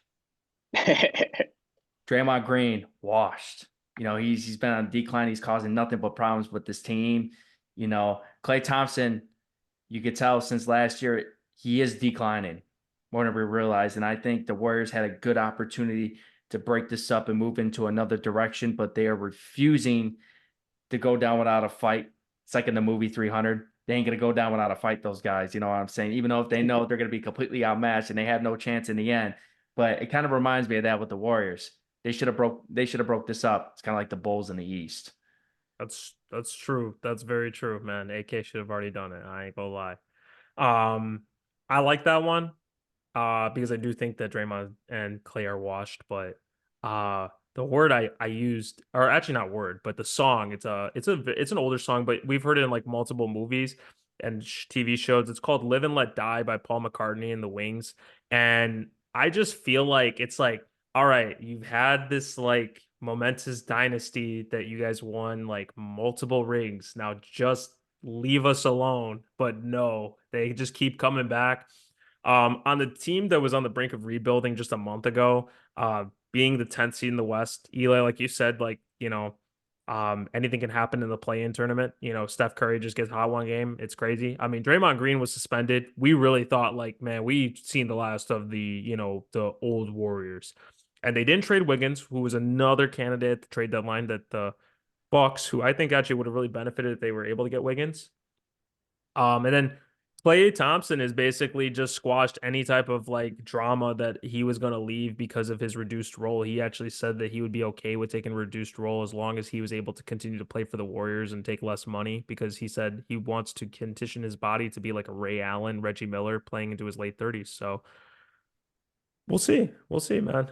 Draymond Green, washed. He's been on decline. He's causing nothing but problems with this team. Klay Thompson, you could tell since last year, he is declining more than we realize. And I think the Warriors had a good opportunity to break this up and move into another direction, but they are refusing to go down without a fight. It's like in the movie 300. They ain't going to go down without a fight, those guys. You know what I'm saying? Even though if they know they're going to be completely outmatched and they have no chance in the end. But it kind of reminds me of that with the Warriors. They should have broke this up. It's kind of like the Bulls in the East. That's true. That's very true, man. AK should have already done it. I ain't gonna lie. Um, I like that one. Because I do think that Draymond and Clay are washed, but the word I used, or actually not word, but the song, it's an older song, but we've heard it in like multiple movies and TV shows. It's called "Live and Let Die" by Paul McCartney and the Wings, and I just feel like it's like, all right, you've had this like momentous dynasty that you guys won like multiple rings. Now just leave us alone. But no, they just keep coming back. On the team that was on the brink of rebuilding just a month ago, being the 10th seed in the West, Eli, like you said, like, anything can happen in the play-in tournament. Steph Curry just gets hot one game. It's crazy. I mean, Draymond Green was suspended. We really thought like, man, we've seen the last of the old Warriors. And they didn't trade Wiggins, who was another candidate at the trade deadline that the Bucks, who I think actually would have really benefited if they were able to get Wiggins. And then Klay Thompson is basically just squashed any type of like drama that he was going to leave because of his reduced role. He actually said that he would be okay with taking a reduced role as long as he was able to continue to play for the Warriors and take less money, because he said he wants to condition his body to be like a Ray Allen, Reggie Miller playing into his late 30s. So we'll see. We'll see, man.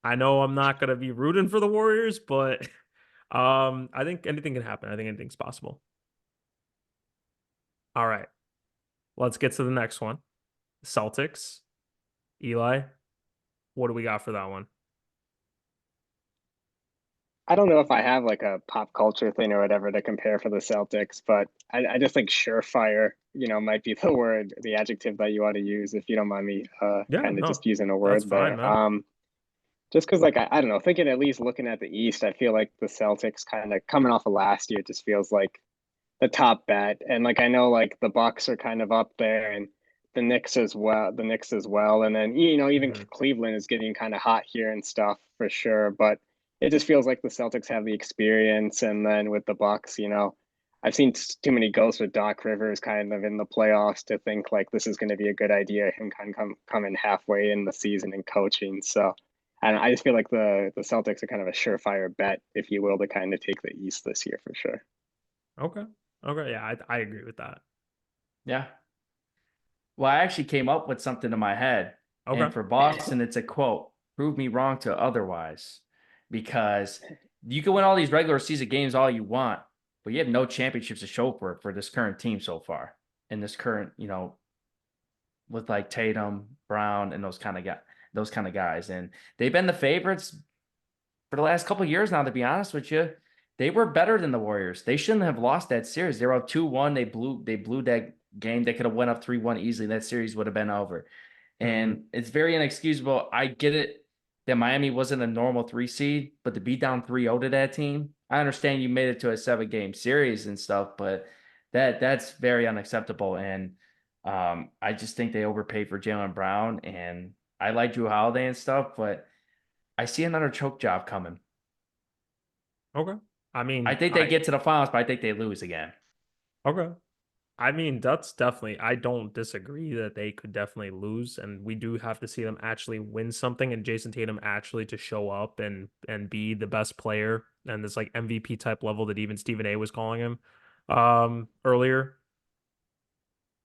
I know I'm not going to be rooting for the Warriors, but I think anything can happen. I think anything's possible. All right. Let's get to the next one. Celtics. Eli, what do we got for that one? I don't know if I have like a pop culture thing or whatever to compare for the Celtics, but I just think surefire, might be the word, the adjective that you ought to use if you don't mind me Yeah, kind of no, just using a that's word fine, there. man. Just because like I don't know, thinking at least looking at the East, I feel like the Celtics kind of coming off of last year just feels like the top bet. And like I know like the Bucks are kind of up there and the Knicks as well. And then even Mhm. Cleveland is getting kind of hot here and stuff for sure. But it just feels like the Celtics have the experience. And then with the Bucks, I've seen too many ghosts with Doc Rivers kind of in the playoffs to think like this is going to be a good idea, him kind of coming halfway in the season and coaching. So I just feel like the Celtics are kind of a surefire bet, if you will, to kind of take the East this year for sure. Okay. Okay. Yeah, I agree with that. Yeah. Well, I actually came up with something in my head. Okay. And for Boston, it's a quote: prove me wrong to otherwise. Because you can win all these regular season games all you want, but you have no championships to show for this current team so far. In this current, with like Tatum, Brown, and those kind of guys. And they've been the favorites for the last couple of years now, to be honest with you. They were better than the Warriors. They shouldn't have lost that series. They were up 2-1. They blew that game. They could have went up 3-1 easily. That series would have been over. Hmm. And it's very inexcusable. I get it that Miami wasn't a normal 3 seed, but to be down 3-0 to that team, I understand you made it to a 7-game series and stuff, but that's very unacceptable. And I just think they overpaid for Jaylen Brown, and I like Drew Holiday and stuff, but I see another choke job coming. Okay. I I mean, think they get to the finals, but I think they lose again. okay. I mean, that's definitely, I don't disagree that they could definitely lose, and we do have to see them actually win something and Jason Tatum actually to show up and be the best player and this like MVP type level that even Stephen A was calling him earlier.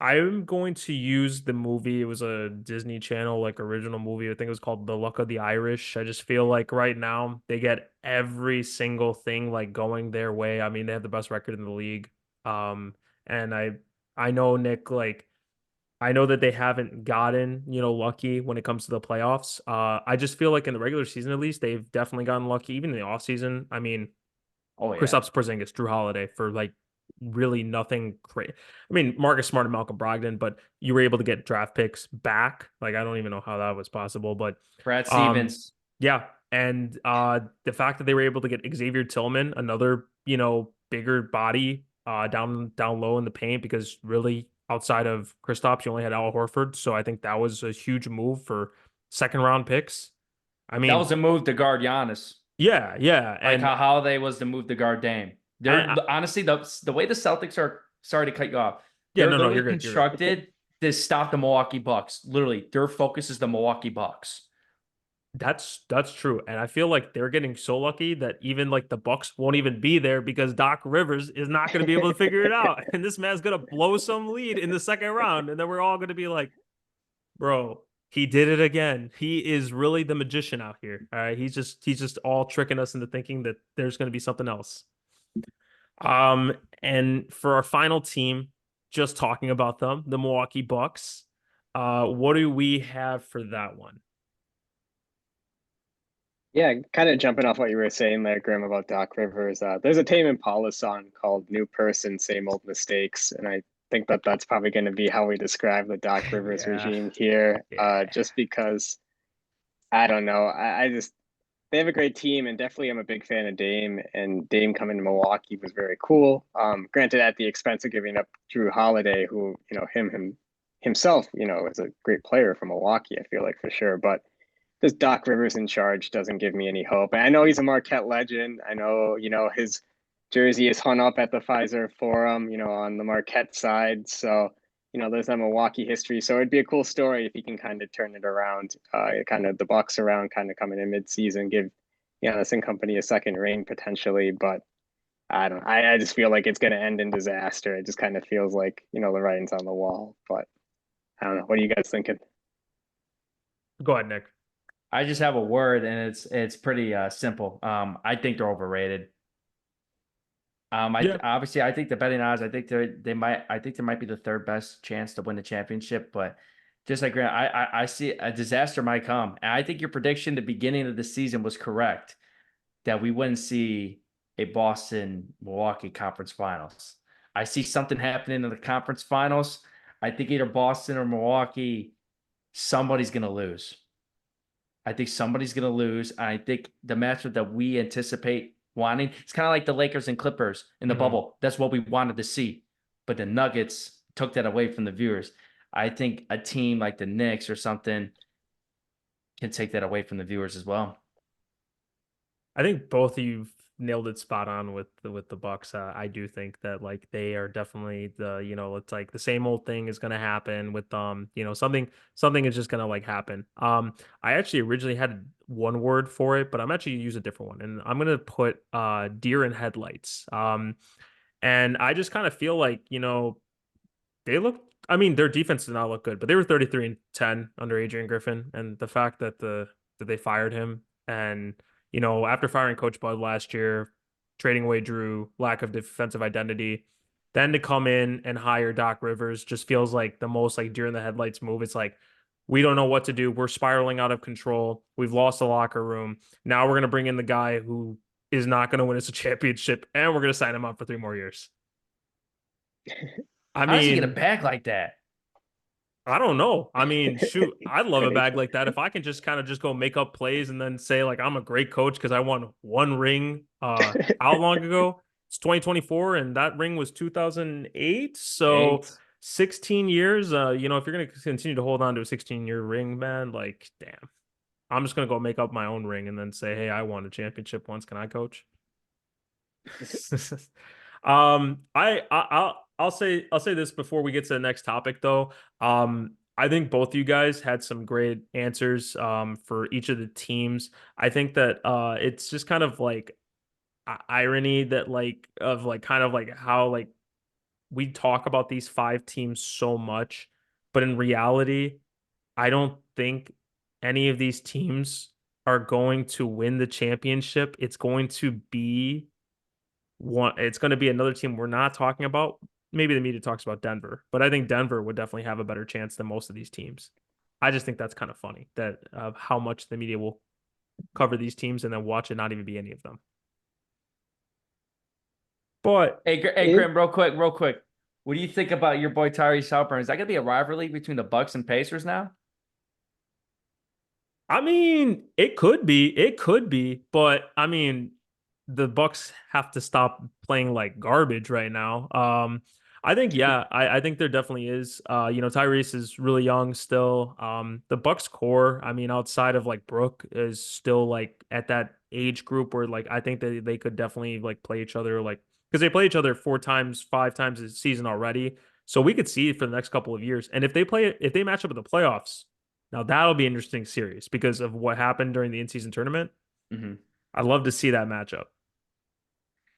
I'm going to use the movie. It was a Disney Channel like original movie. I think it was called The Luck of the Irish. I just feel like right now they get every single thing like going their way. I mean, they have the best record in the league. Um, and I know Nick, like I know that they haven't gotten, lucky when it comes to the playoffs. I just feel like in the regular season at least, they've definitely gotten lucky, even in the offseason. I mean, Oh yeah. Kristaps Porzingis, Drew Holiday for like really nothing crazy. I mean, Marcus Smart and Malcolm Brogdon, but you were able to get draft picks back. Like, I don't even know how that was possible, but Brad um, Stevens. yeah. And the fact that they were able to get Xavier Tillman, another, bigger body down low in the paint, because really outside of Kristaps, you only had Al Horford. So I think that was a huge move for second round picks. I That mean, was a move to guard Giannis. yeah, yeah. Like And how Holiday was the move to guard Dame. I, They're I honestly the way the Celtics are. Sorry to cut you off. yeah, They're no, no, literally you're good. You're good. constructed to stop the Milwaukee Bucks. Literally, their focus is the Milwaukee Bucks. That's true. And I feel like they're getting so lucky that even like the Bucks won't even be there because Doc Rivers is not going to be able to figure it out. And this man's going to blow some lead in the second round. And then we're all going to be like, bro, he did it again. He is really the magician out here. All right. He's just all tricking us into thinking that there's going to be something else. Um, and for our final team, just talking about them, the Milwaukee Bucks. What do we have for that one? Yeah, kind of jumping off what you were saying there, Grim, about Doc Rivers. There's a Tame Impala song called "New Person, Same Old Mistakes," and I think that that's probably going to be how we describe the Doc Rivers Yeah. regime here. Yeah. Just because I don't know, I just they have a great team, and definitely I'm a big fan of Dame. And Dame coming to Milwaukee was very cool. Granted, at the expense of giving up Drew Holiday, who himself, is a great player for Milwaukee. I feel like for sure, but this Doc Rivers in charge doesn't give me any hope. And I know he's a Marquette legend. I know, his jersey is hung up at the Pfizer Forum, on the Marquette side. So, there's that Milwaukee history. So it'd be a cool story if he can kind of turn it around, kind of the Bucks around, kind of coming in midseason, give, this in company a second ring potentially. But I don't, I just feel like it's going to end in disaster. It just kind of feels like, the writing's on the wall. But I don't know. What are you guys thinking? Go ahead, Nick. I just have a word, and it's pretty simple. I think they're overrated. Yeah. I think the betting odds. I think they might be the third best chance to win the championship. But just like Grant, I see a disaster might come, and I think your prediction at the beginning of the season was correct that we wouldn't see a Boston Milwaukee conference finals. I see something happening in the conference finals. I think either Boston or Milwaukee, somebody's going to lose. I think somebody's going to lose. I think the matchup that we anticipate wanting, it's kind of like the Lakers and Clippers in the Mhm. bubble. That's what we wanted to see. But the Nuggets took that away from the viewers. I think a team like the Knicks or something can take that away from the viewers as well. I think both of you nailed it spot on with the Bucks. I do think that like they are definitely it's like the same old thing is gonna happen with something is just gonna like happen. I actually originally had one word for it, but I'm actually gonna use a different one, and I'm gonna put deer in headlights. And I just kind of feel like they look. I mean, their defense did not look good, but they were 33-10 under Adrian Griffin, and the fact that they fired him, and after firing Coach Bud last year, trading away Drew, lack of defensive identity, then to come in and hire Doc Rivers just feels like the most like deer in the headlights move. It's like we don't know what to do. We're spiraling out of control. We've lost the locker room. Now we're gonna bring in the guy who is not going to win us a championship, and we're going to sign him up for 3 more years. I How does he get a mean, bag like that? I don't know. I mean, shoot, I'd love a Good bag agent. like that if I can just kind of just go make up plays and then say like I'm a great coach because I won one ring how long ago? It's 2024 and that ring was 2008. So 8. 16 years, if you're going to continue to hold on to a 16-year ring, man, like damn. I'm just going to go make up my own ring and then say, "Hey, I won a championship once. Can I coach?" I'll say this before we get to the next topic though. I think both of you guys had some great answers for each of the teams. I think that it's just kind of like irony that like of like kind of like how like we talk about these five teams so much, but in reality, I don't think any of these teams are going to win the championship. It's going to be another team we're not talking about. Maybe the media talks about Denver, but I think Denver would definitely have a better chance than most of these teams. I just think that's kind of funny that of how much the media will cover these teams and then watch it not even be any of them. But Hey, It, Grim, real quick. What do you think about your boy Tyrese Halliburton? Is that gonna be a rivalry between the Bucks and Pacers now? I mean, it could be, but I mean, the Bucks have to stop playing like garbage right now. I think yeah, I think there definitely is. Tyrese is really young still. The Bucks core, I mean, outside of like Brooke, is still like at that age group where like I think that they could definitely like play each other like because they play each other 4 times, 5 times a season already. So we could see it for the next couple of years. And if they match up in the playoffs. Now that'll be an interesting series because of what happened during the in-season tournament. Hmm. I'd love to see that matchup.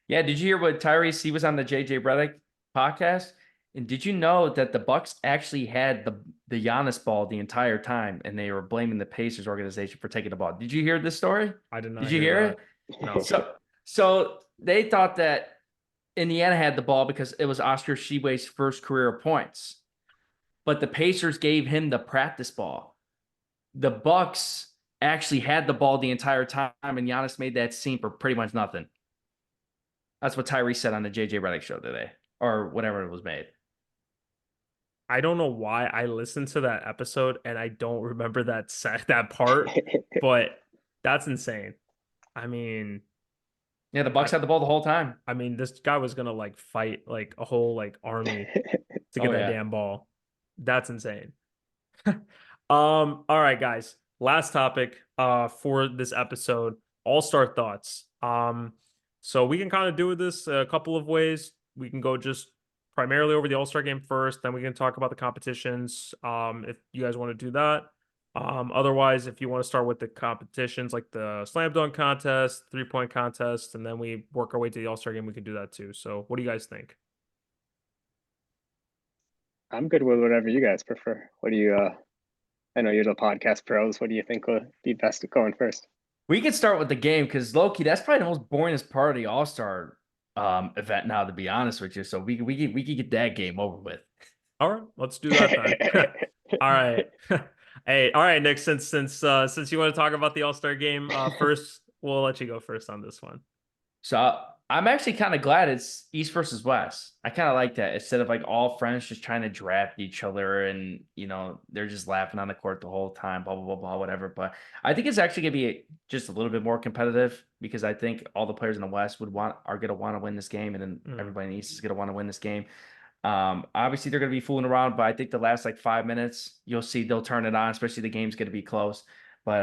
Yeah, did you hear what Tyrese? He was on the JJ Redick podcast, and did you know that the Bucks actually had the Giannis ball the entire time, and they were blaming the Pacers organization for taking the ball? Did you hear this story? I did not Did you hear hear it? that. No. So they thought that Indiana had the ball because it was Oscar Tshiebwe's first career points, but the Pacers gave him the practice ball. The Bucks actually had the ball the entire time, and Giannis made that scene for pretty much nothing. That's what Tyrese said on the JJ Redick show today, or whenever it was made. I don't know why I listened to that episode and I don't remember that part, but that's insane. I mean, Yeah, the Bucks I had the ball the whole time. I mean this guy was gonna like fight like a whole like army to get Oh that yeah. damn ball. That's insane. All right, guys. Last topic for this episode, all-star thoughts. So we can kind of do this a couple of ways. We can go just primarily over the All-Star game first, then we can talk about the competitions. If you guys want to do that. Otherwise, if you want to start with the competitions like the slam dunk contest, three-point contest, and then we work our way to the All-Star game, we can do that too. So what do you guys think? I'm good with whatever you guys prefer. What do you I know you're the podcast pros. What do you think would be best going first? We could start with the game because Loki, that's probably the most boringest part of the All Star event now, to be honest with you. So we could get that game over with. All right, let's do that then. All right. Hey, all right, Nick, since you want to talk about the All-Star game first, we'll let you go first on this one. So I'm actually kind of glad it's East versus West. I kind of like that instead of like all friends just trying to draft each other and they're just laughing on the court the whole time, blah blah blah blah whatever. But I think it's actually gonna be just a little bit more competitive because I think all the players in the West are gonna want to win this game, and then Mm. everybody in the East is gonna want to win this game. Obviously they're gonna be fooling around, but I think the last like 5 minutes you'll see they'll turn it on, especially the game's gonna be close. But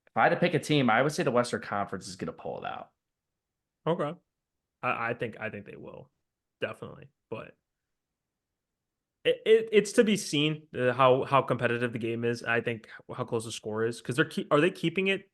if I had to pick a team, I would say the Western Conference is gonna pull it out. Okay. I think they will. Definitely. But it's to be seen how competitive the game is. I think how close the score is because are they keeping it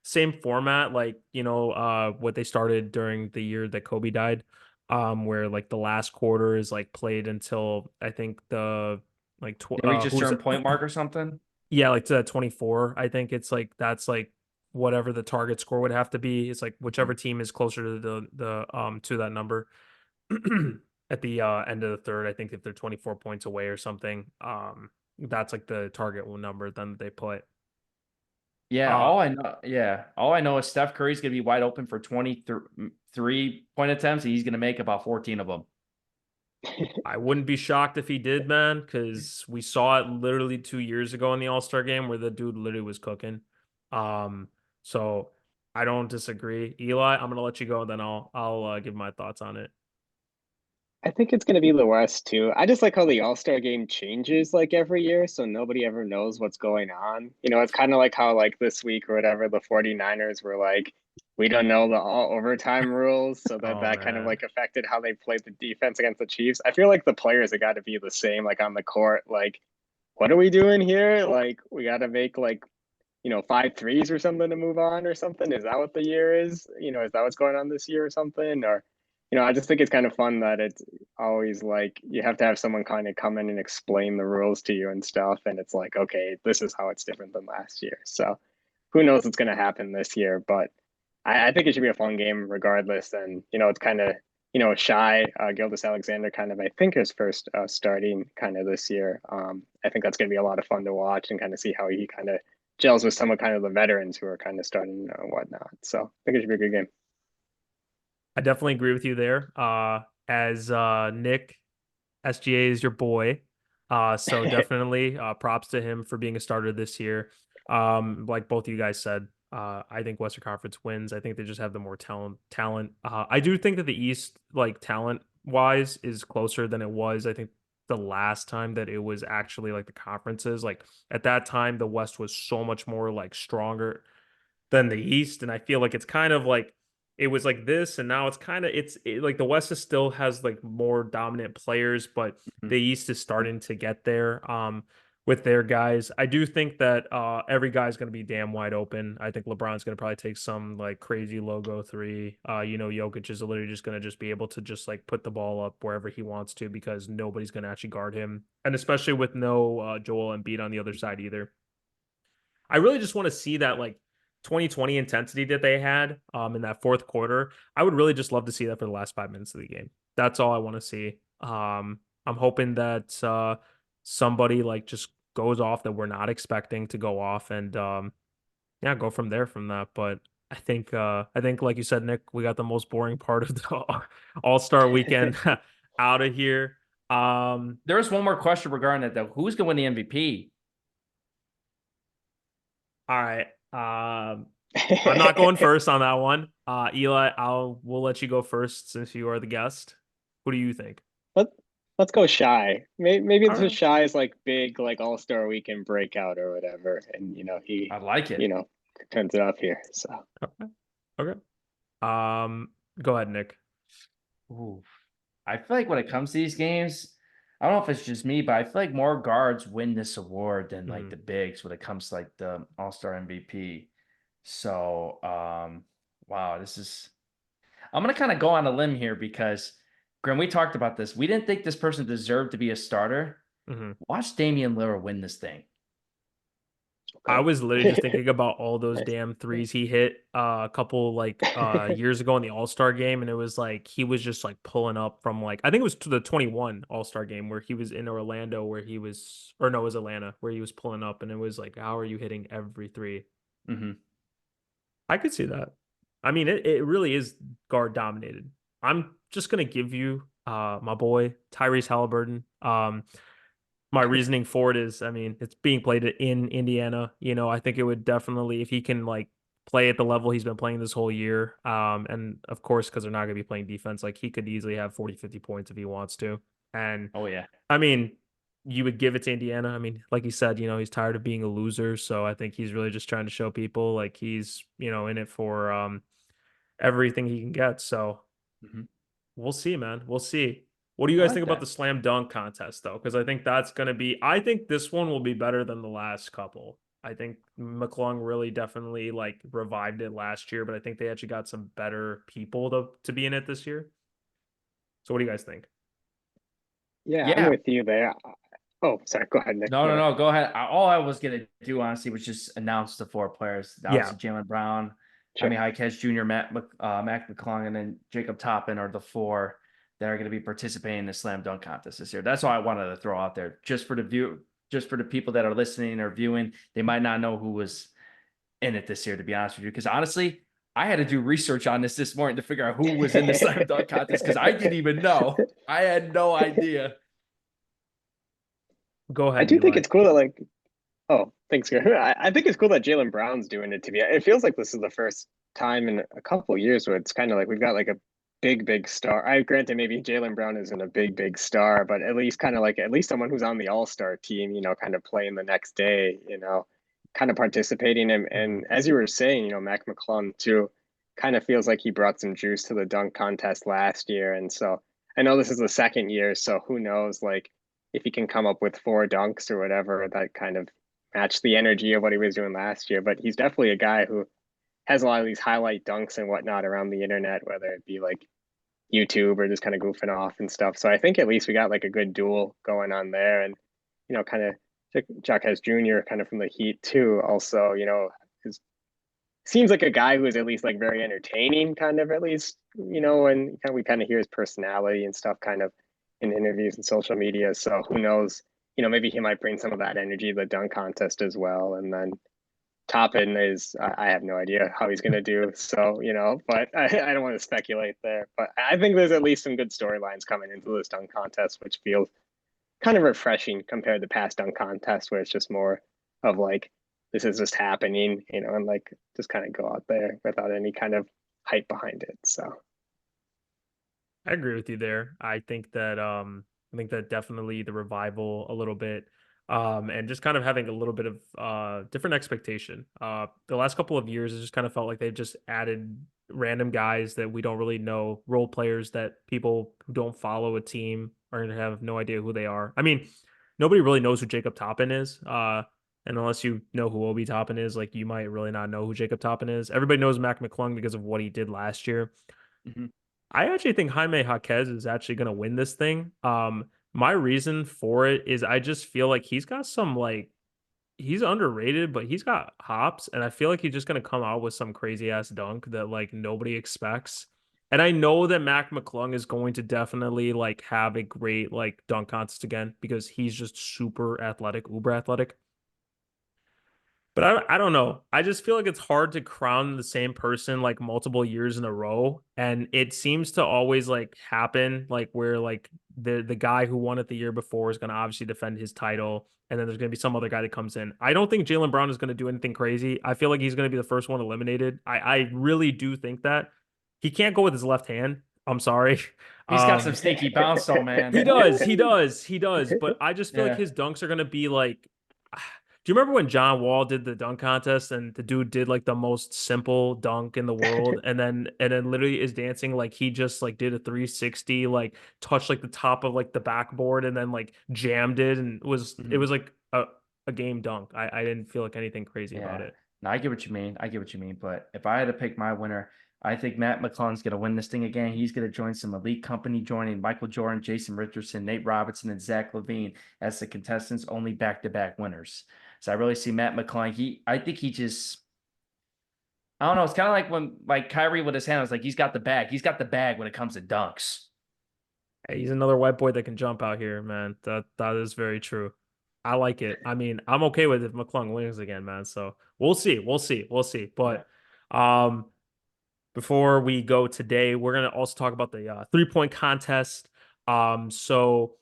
same format like what they started during the year that Kobe died, where like the last quarter is like played until I think the like They reach a who's certain point mark or something. yeah, like to that 24. I think it's like that's like whatever the target score would have to be. It's like whichever team is closer to the to that number at the end of the third. I think if they're 24 points away or something, that's like the target number then they put. Yeah, Uh all I know is Steph Curry's gonna be wide open for 23-point attempts, and he's gonna make about 14 of them. I wouldn't be shocked if he did, man, because we saw it literally 2 years ago in the All-Star game where the dude literally was cooking. So I don't disagree. Eli, I'm gonna let you go and then I'll give my thoughts on it. I think it's going to be the West too. I just like how the All-Star game changes like every year, so nobody ever knows what's going on. It's kind of like how like this week or whatever, the 49ers were like, we don't know the all overtime rules, so Oh that kind of man. like affected how they played the defense against the Chiefs. I feel like the players have got to be the same, like on the court. Like, what are we doing here? Like, we got to make like 5 threes or something to move on or something. Is that what the year is? Is that what's going on this year or something? Or I just think it's kind of fun that it's always like you have to have someone kind of come in and explain the rules to you and stuff. And it's like, okay, this is how it's different than last year. So who knows what's going to happen this year? But I think it should be a fun game regardless. And, it's kind of, Shy, Gildas Alexander kind of, I think, his first starting kind of this year. I think that's going to be a lot of fun to watch and kind of see how he kind of gels with some of kind of the veterans who are kind of starting and whatnot. So I think it should be a good game. I definitely agree with you there. As Nick SGA is your boy. So definitely props to him for being a starter this year. Like both of you guys said, I think Western Conference wins. I think they just have the more talent. I do think that the East, like talent wise, is closer than it was. I think the last time that it was actually like the conferences, like at that time, the West was so much more like stronger than the East, and I feel like it's kind of like it was like this, and now it's kind of like the West is still has like more dominant players, but Mhm. the East is starting to get there. With their guys, I do think that every guy's going to be damn wide open. I think LeBron's going to probably take some like crazy logo three. Jokic is literally just going to just be able to just like put the ball up wherever he wants to because nobody's going to actually guard him, and especially with no Joel Embiid on the other side either. I really just want to see that like 2020 intensity that they had in that fourth quarter. I would really just love to see that for the last 5 minutes of the game. That's all I want to see. I'm hoping that somebody like just goes off that we're not expecting to go off and yeah, go from there from that. But I think like you said, Nick, we got the most boring part of the All-Star weekend out of here. There was one more question regarding that though. Who's gonna win the MVP? All right. I'm not going first on that one. Eli, we'll let you go first since you are the guest. Who do you think? Let let's go Shy. Maybe All it's just right. Shy's like big like All-Star weekend breakout or whatever, and he I like you it. know turns it up here. So Okay. Okay. Go ahead, Nick. Ooh. I feel like when it comes to these games, I don't know if it's just me, but I feel like more guards win this award than like Mhm. the bigs when it comes to like the All-Star MVP. So, wow, this is I'm gonna kind of go on a limb here because Grim, we talked about this. We didn't think this person deserved to be a starter. Mhm. Watch Damian Lillard win this thing. I okay. was literally just thinking about all those damn threes he hit a couple like years ago in the All-Star game, and it was like he was just like pulling up from like I think it was to the 21 All-Star game where he was in Orlando where he was or no, it was Atlanta where he was pulling up and it was like how are you hitting every three? Hmm. I could see that. I mean, it really is guard dominated. I'm just gonna give you my boy Tyrese Halliburton. My reasoning for it is, I mean, it's being played in Indiana. I think it would definitely if he can like play at the level he's been playing this whole year. And of course, because they're not gonna be playing defense, like he could easily have 40, 50 points if he wants to. And Oh yeah. I mean, you would give it to Indiana. I mean, like you said, he's tired of being a loser. So I think he's really just trying to show people like he's, in it for everything he can get. So Hmm. we'll see, man. We'll see. What do you I guys like think about that. the slam dunk contest though? Because I think that's gonna be I think this one will be better than the last couple. I think McClung really definitely like revived it last year, but I think they actually got some better people to be in it this year. So what do you guys think? Yeah, I'm Yeah. with you there. Oh, sorry. Go ahead, Nick. No, My no, bad. no. Go ahead. All I was gonna do honestly was just announce the four players. Yeah. Obviously, Jalen Brown, Sure. Jaime Jaquez Jr., Mac McClung, and then Jacob Toppin are the four that are going to be participating in the slam dunk contest this year. That's all I wanted to throw out there, just for the people that are listening or viewing. They might not know who was in it this year, to be honest with you, because honestly, I had to do research on this morning to figure out who was in the slam dunk contest because I didn't even know. I had no idea. Go I ahead, do think Eli. it's cool that like oh, thanks. I think it's cool that Jalen Brown's doing it. To be, it feels like this is the first time in a couple years where it's kind of like we've got like a big star. I granted maybe Jalen Brown isn't a big star, but at least kind of like at least someone who's on the All Star team. Kind of playing the next day. Kind of participating. Mhm. And as you were saying, Mac McClung too, kind of feels like he brought some juice to the dunk contest last year, and so I know this is the second year, so who knows like if he can come up with four dunks or whatever that kind of match the energy of what he was doing last year. But he's definitely a guy who has a lot of these highlight dunks and whatnot around the internet, whether it be like YouTube or just kind of goofing off and stuff. So I think at least we got like a good duel going on there. And, kind of Chuck has Jr. kind of from the Heat too. Also, is seems like a guy who is at least like very entertaining, kind of at least, and we kind of hear his personality and stuff kind of in interviews and social media. So who knows? Maybe he might bring some of that energy to the dunk contest as well. And then Toppin is I have no idea how he's going to do. So, but I don't want to speculate there. But I think there's at least some good storylines coming into this dunk contest, which feels kind of refreshing compared to past dunk contests where it's just more of like, this is just happening, and like just kind of go out there without any kind of hype behind it. So, I agree with you there. I think that definitely the revival a little bit, and just kind of having a little bit of different expectation. The last couple of years it just kind of felt like they've just added random guys that we don't really know, role players that people who don't follow a team are gonna have no idea who they are. I mean, nobody really knows who Jacob Toppin is. And unless you know who Obi Toppin is, like you might really not know who Jacob Toppin is. Everybody knows Mac McClung because of what he did last year. Mhm. I actually think Jaime Jaquez is actually going to win this thing. My reason for it is I just feel like he's got some like he's underrated, but he's got hops, and I feel like he's just going to come out with some crazy ass dunk that like nobody expects. And I know that Mac McClung is going to definitely like have a great like dunk contest again because he's just super athletic, uber athletic. But I don't know. I just feel like it's hard to crown the same person like multiple years in a row. And it seems to always like happen like where like the guy who won it the year before is gonna obviously defend his title. And then there's gonna be some other guy that comes in. I don't think Jaylen Brown is gonna do anything crazy. I feel like he's gonna be the first one eliminated. I really do think that. He can't go with his left hand. I'm sorry. He's got some Um sneaky bounce though, man. he does. But I just feel like Yeah. his dunks are gonna be like do you remember when John Wall did the dunk contest and the dude did like the most simple dunk in the world and then literally is dancing like he just like did a 360 like touched like the top of like the backboard and then like jammed it and it Mhm. was like a game dunk. I didn't feel like anything crazy about Yeah. it. No, I get what you mean. I get what you mean. But if I had to pick my winner, I think Matt McClung's going to win this thing again. He's going to join some elite company, joining Michael Jordan, Jason Richardson, Nate Robinson, and Zach Levine as the contestants' only back-to-back winners. So I really see Matt McClung. I think he just, I don't know. It's kind of like when like Kyrie with his hand was like, he's got the bag. He's got the bag when it comes to dunks. Hey, he's another white boy that can jump out here, man. That is very true. I like it. I mean, I'm okay with if McClung wins again, man. So we'll see. We'll see. Yeah. But um before we go today, we're gonna also talk about the 3-point contest. So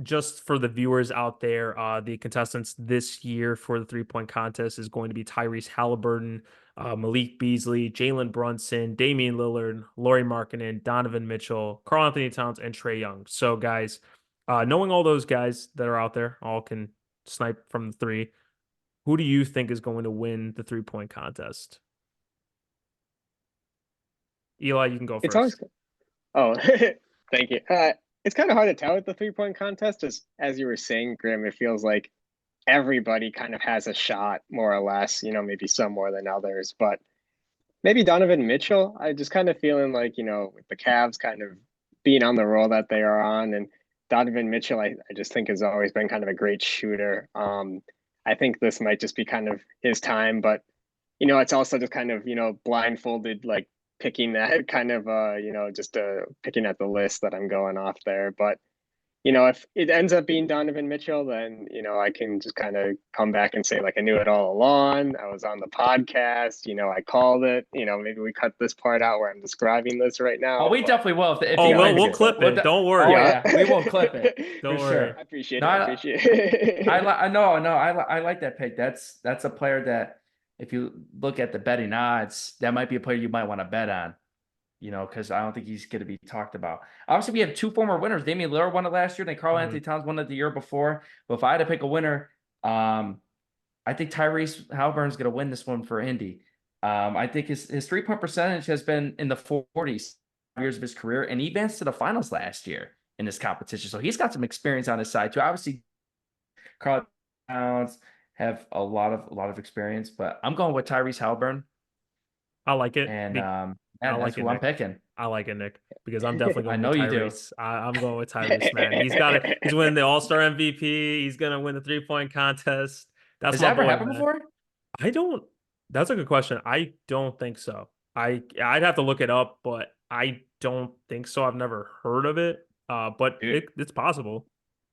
just for the viewers out there, the contestants this year for the 3-point contest is going to be Tyrese Halliburton, Malik Beasley, Jalen Brunson, Damian Lillard, Laurie Markkinen, Donovan Mitchell, Karl Anthony Towns, and Trey Young. So, guys, knowing all those guys that are out there, all can snipe from the three. Who do you think is going to win the 3-point contest? Eli, you can go it's always first. Oh, thank you. It's kind of hard to tell with the 3-point contest. As you were saying, Grim, it feels like everybody kind of has a shot, more or less. Maybe some more than others, but maybe Donovan Mitchell. I just kind of feeling like with the Cavs kind of being on the roll that they are on, and Donovan Mitchell, I just think has always been kind of a great shooter. I think this might just be kind of his time, but it's also just kind of, blindfolded, like picking that kind of, just picking at the list that I'm going off there. But, if it ends up being Donovan Mitchell, then, I can just kind of come back and say, like, I knew it all along. I was on the podcast, I called it, maybe we cut this part out where I'm describing this right Oh, now. we But, definitely will if Oh, he well, wins we'll it. clip it. Don't worry. Oh yeah. yeah, we will clip it for Don't worry. sure. I appreciate No, it. I appreciate it. I know, no, I like that pick. That's a player that if you look at the betting odds, that might be a player you might want to bet on. Because I don't think he's going to be talked about. Obviously, we have two former winners. Damian Lillard won it last year, then Karl Mhm. Anthony Towns won it the year before. But if I had to pick a winner, I think Tyrese Halliburton's going to win this one for Indy. I think his 3-point percentage has been in the 40s years of his career, and he advanced to the finals last year in this competition. So he's got some experience on his side too. Obviously, Karl Towns have a lot of experience, but I'm going with Tyrese Halliburton, I like it. and I yeah, that's like it, who I'm Nick. picking. I like it, Nick, because I'm definitely I going know with you do. Tyrese. I'm going with Tyrese, man. He's got it. He's winning the All-Star MVP. He's gonna win the 3-point contest. That's Has my that ever boy, happened man. before? I don't. That's a good question. I don't think so. I'd have to look it up, but I don't think so. I've never heard of it. But Dude, it's possible.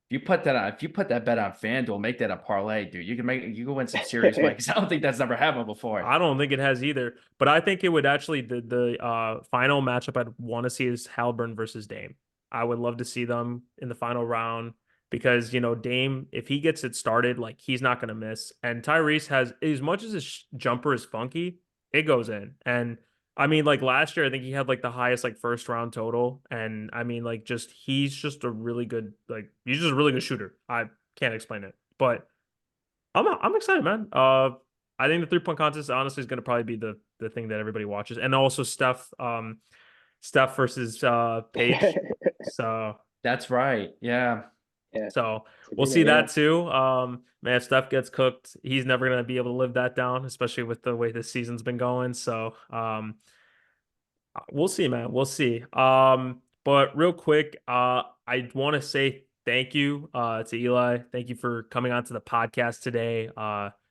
if you put that bet on FanDuel, make that a parlay, dude. You can win some serious money, 'cause I don't think that's never happened before. I don't think it has either, but I think it would actually the final matchup I'd want to see is Halliburton versus Dame. I would love to see them in the final round because Dame, if he gets it started, like he's not going to miss. And Tyrese has, as much as his jumper is funky, it goes in. And I mean, like last year, I think he had like the highest like first round total. And I mean, like just he's just a really good he's just a really good shooter. I can't explain it, but I'm excited, man. I think the 3-point contest honestly is going to probably be the thing that everybody watches, and also Steph versus Paige. So That's right. Yeah. Yeah, so it's a we'll good see one, yeah. that too. Man, if Steph gets cooked, he's never going to be able to live that down, especially with the way this season's been going. So we'll see, man. We'll see. But real quick, I want to say thank you to Eli. Thank you for coming on to the podcast today.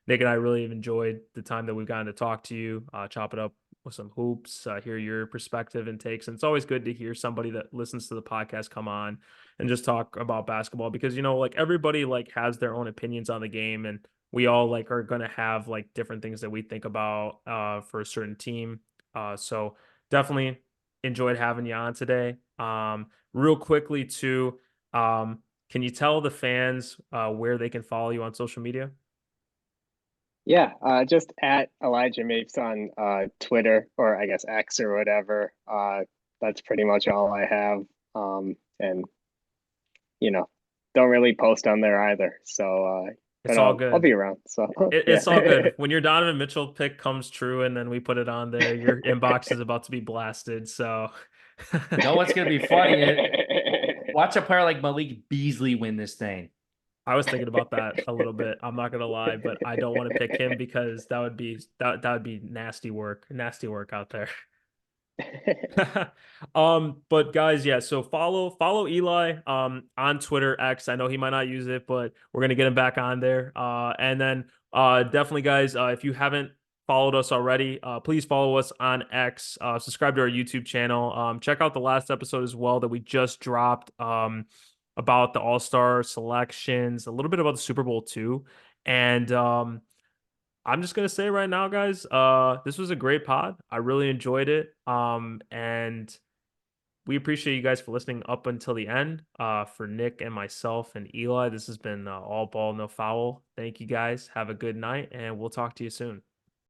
Nick and I really have enjoyed the time that we've gotten to talk to you, chop it up with some hoops, hear your perspective and takes. And it's always good to hear somebody that listens to the podcast come on and just talk about basketball because like everybody like has their own opinions on the game, and we all like are gonna have like different things that we think about for a certain team. So definitely enjoyed having you on today. Real quickly too, can you tell the fans where they can follow you on social media? Yeah, just at Elijah Mapes on Twitter, or I guess X or whatever. That's pretty much all I have. And you know, don't really post on there either. So, but It's all I'll good. be around. So yeah. It's all good. When your Donovan Mitchell pick comes true and then we put it on there, your inbox is about to be blasted. So You know what's gonna be funny? Watch a player like Malik Beasley win this thing. I was thinking about that a little bit. I'm not gonna lie, but I don't want to pick him because that would be nasty work out there. But guys, yeah, so follow Eli on Twitter X. I know he might not use it, but we're gonna get him back on there. And then definitely guys, if you haven't followed us already, please follow us on X, subscribe to our YouTube channel. Check out the last episode as well that we just dropped about the All-Star selections, a little bit about the Super Bowl too. And I'm just gonna say right now, guys, this was a great pod. I really enjoyed it. And we appreciate you guys for listening up until the end. For Nick and myself and Eli, this has been all ball, no foul. Thank you guys. Have a good night, and we'll talk to you soon.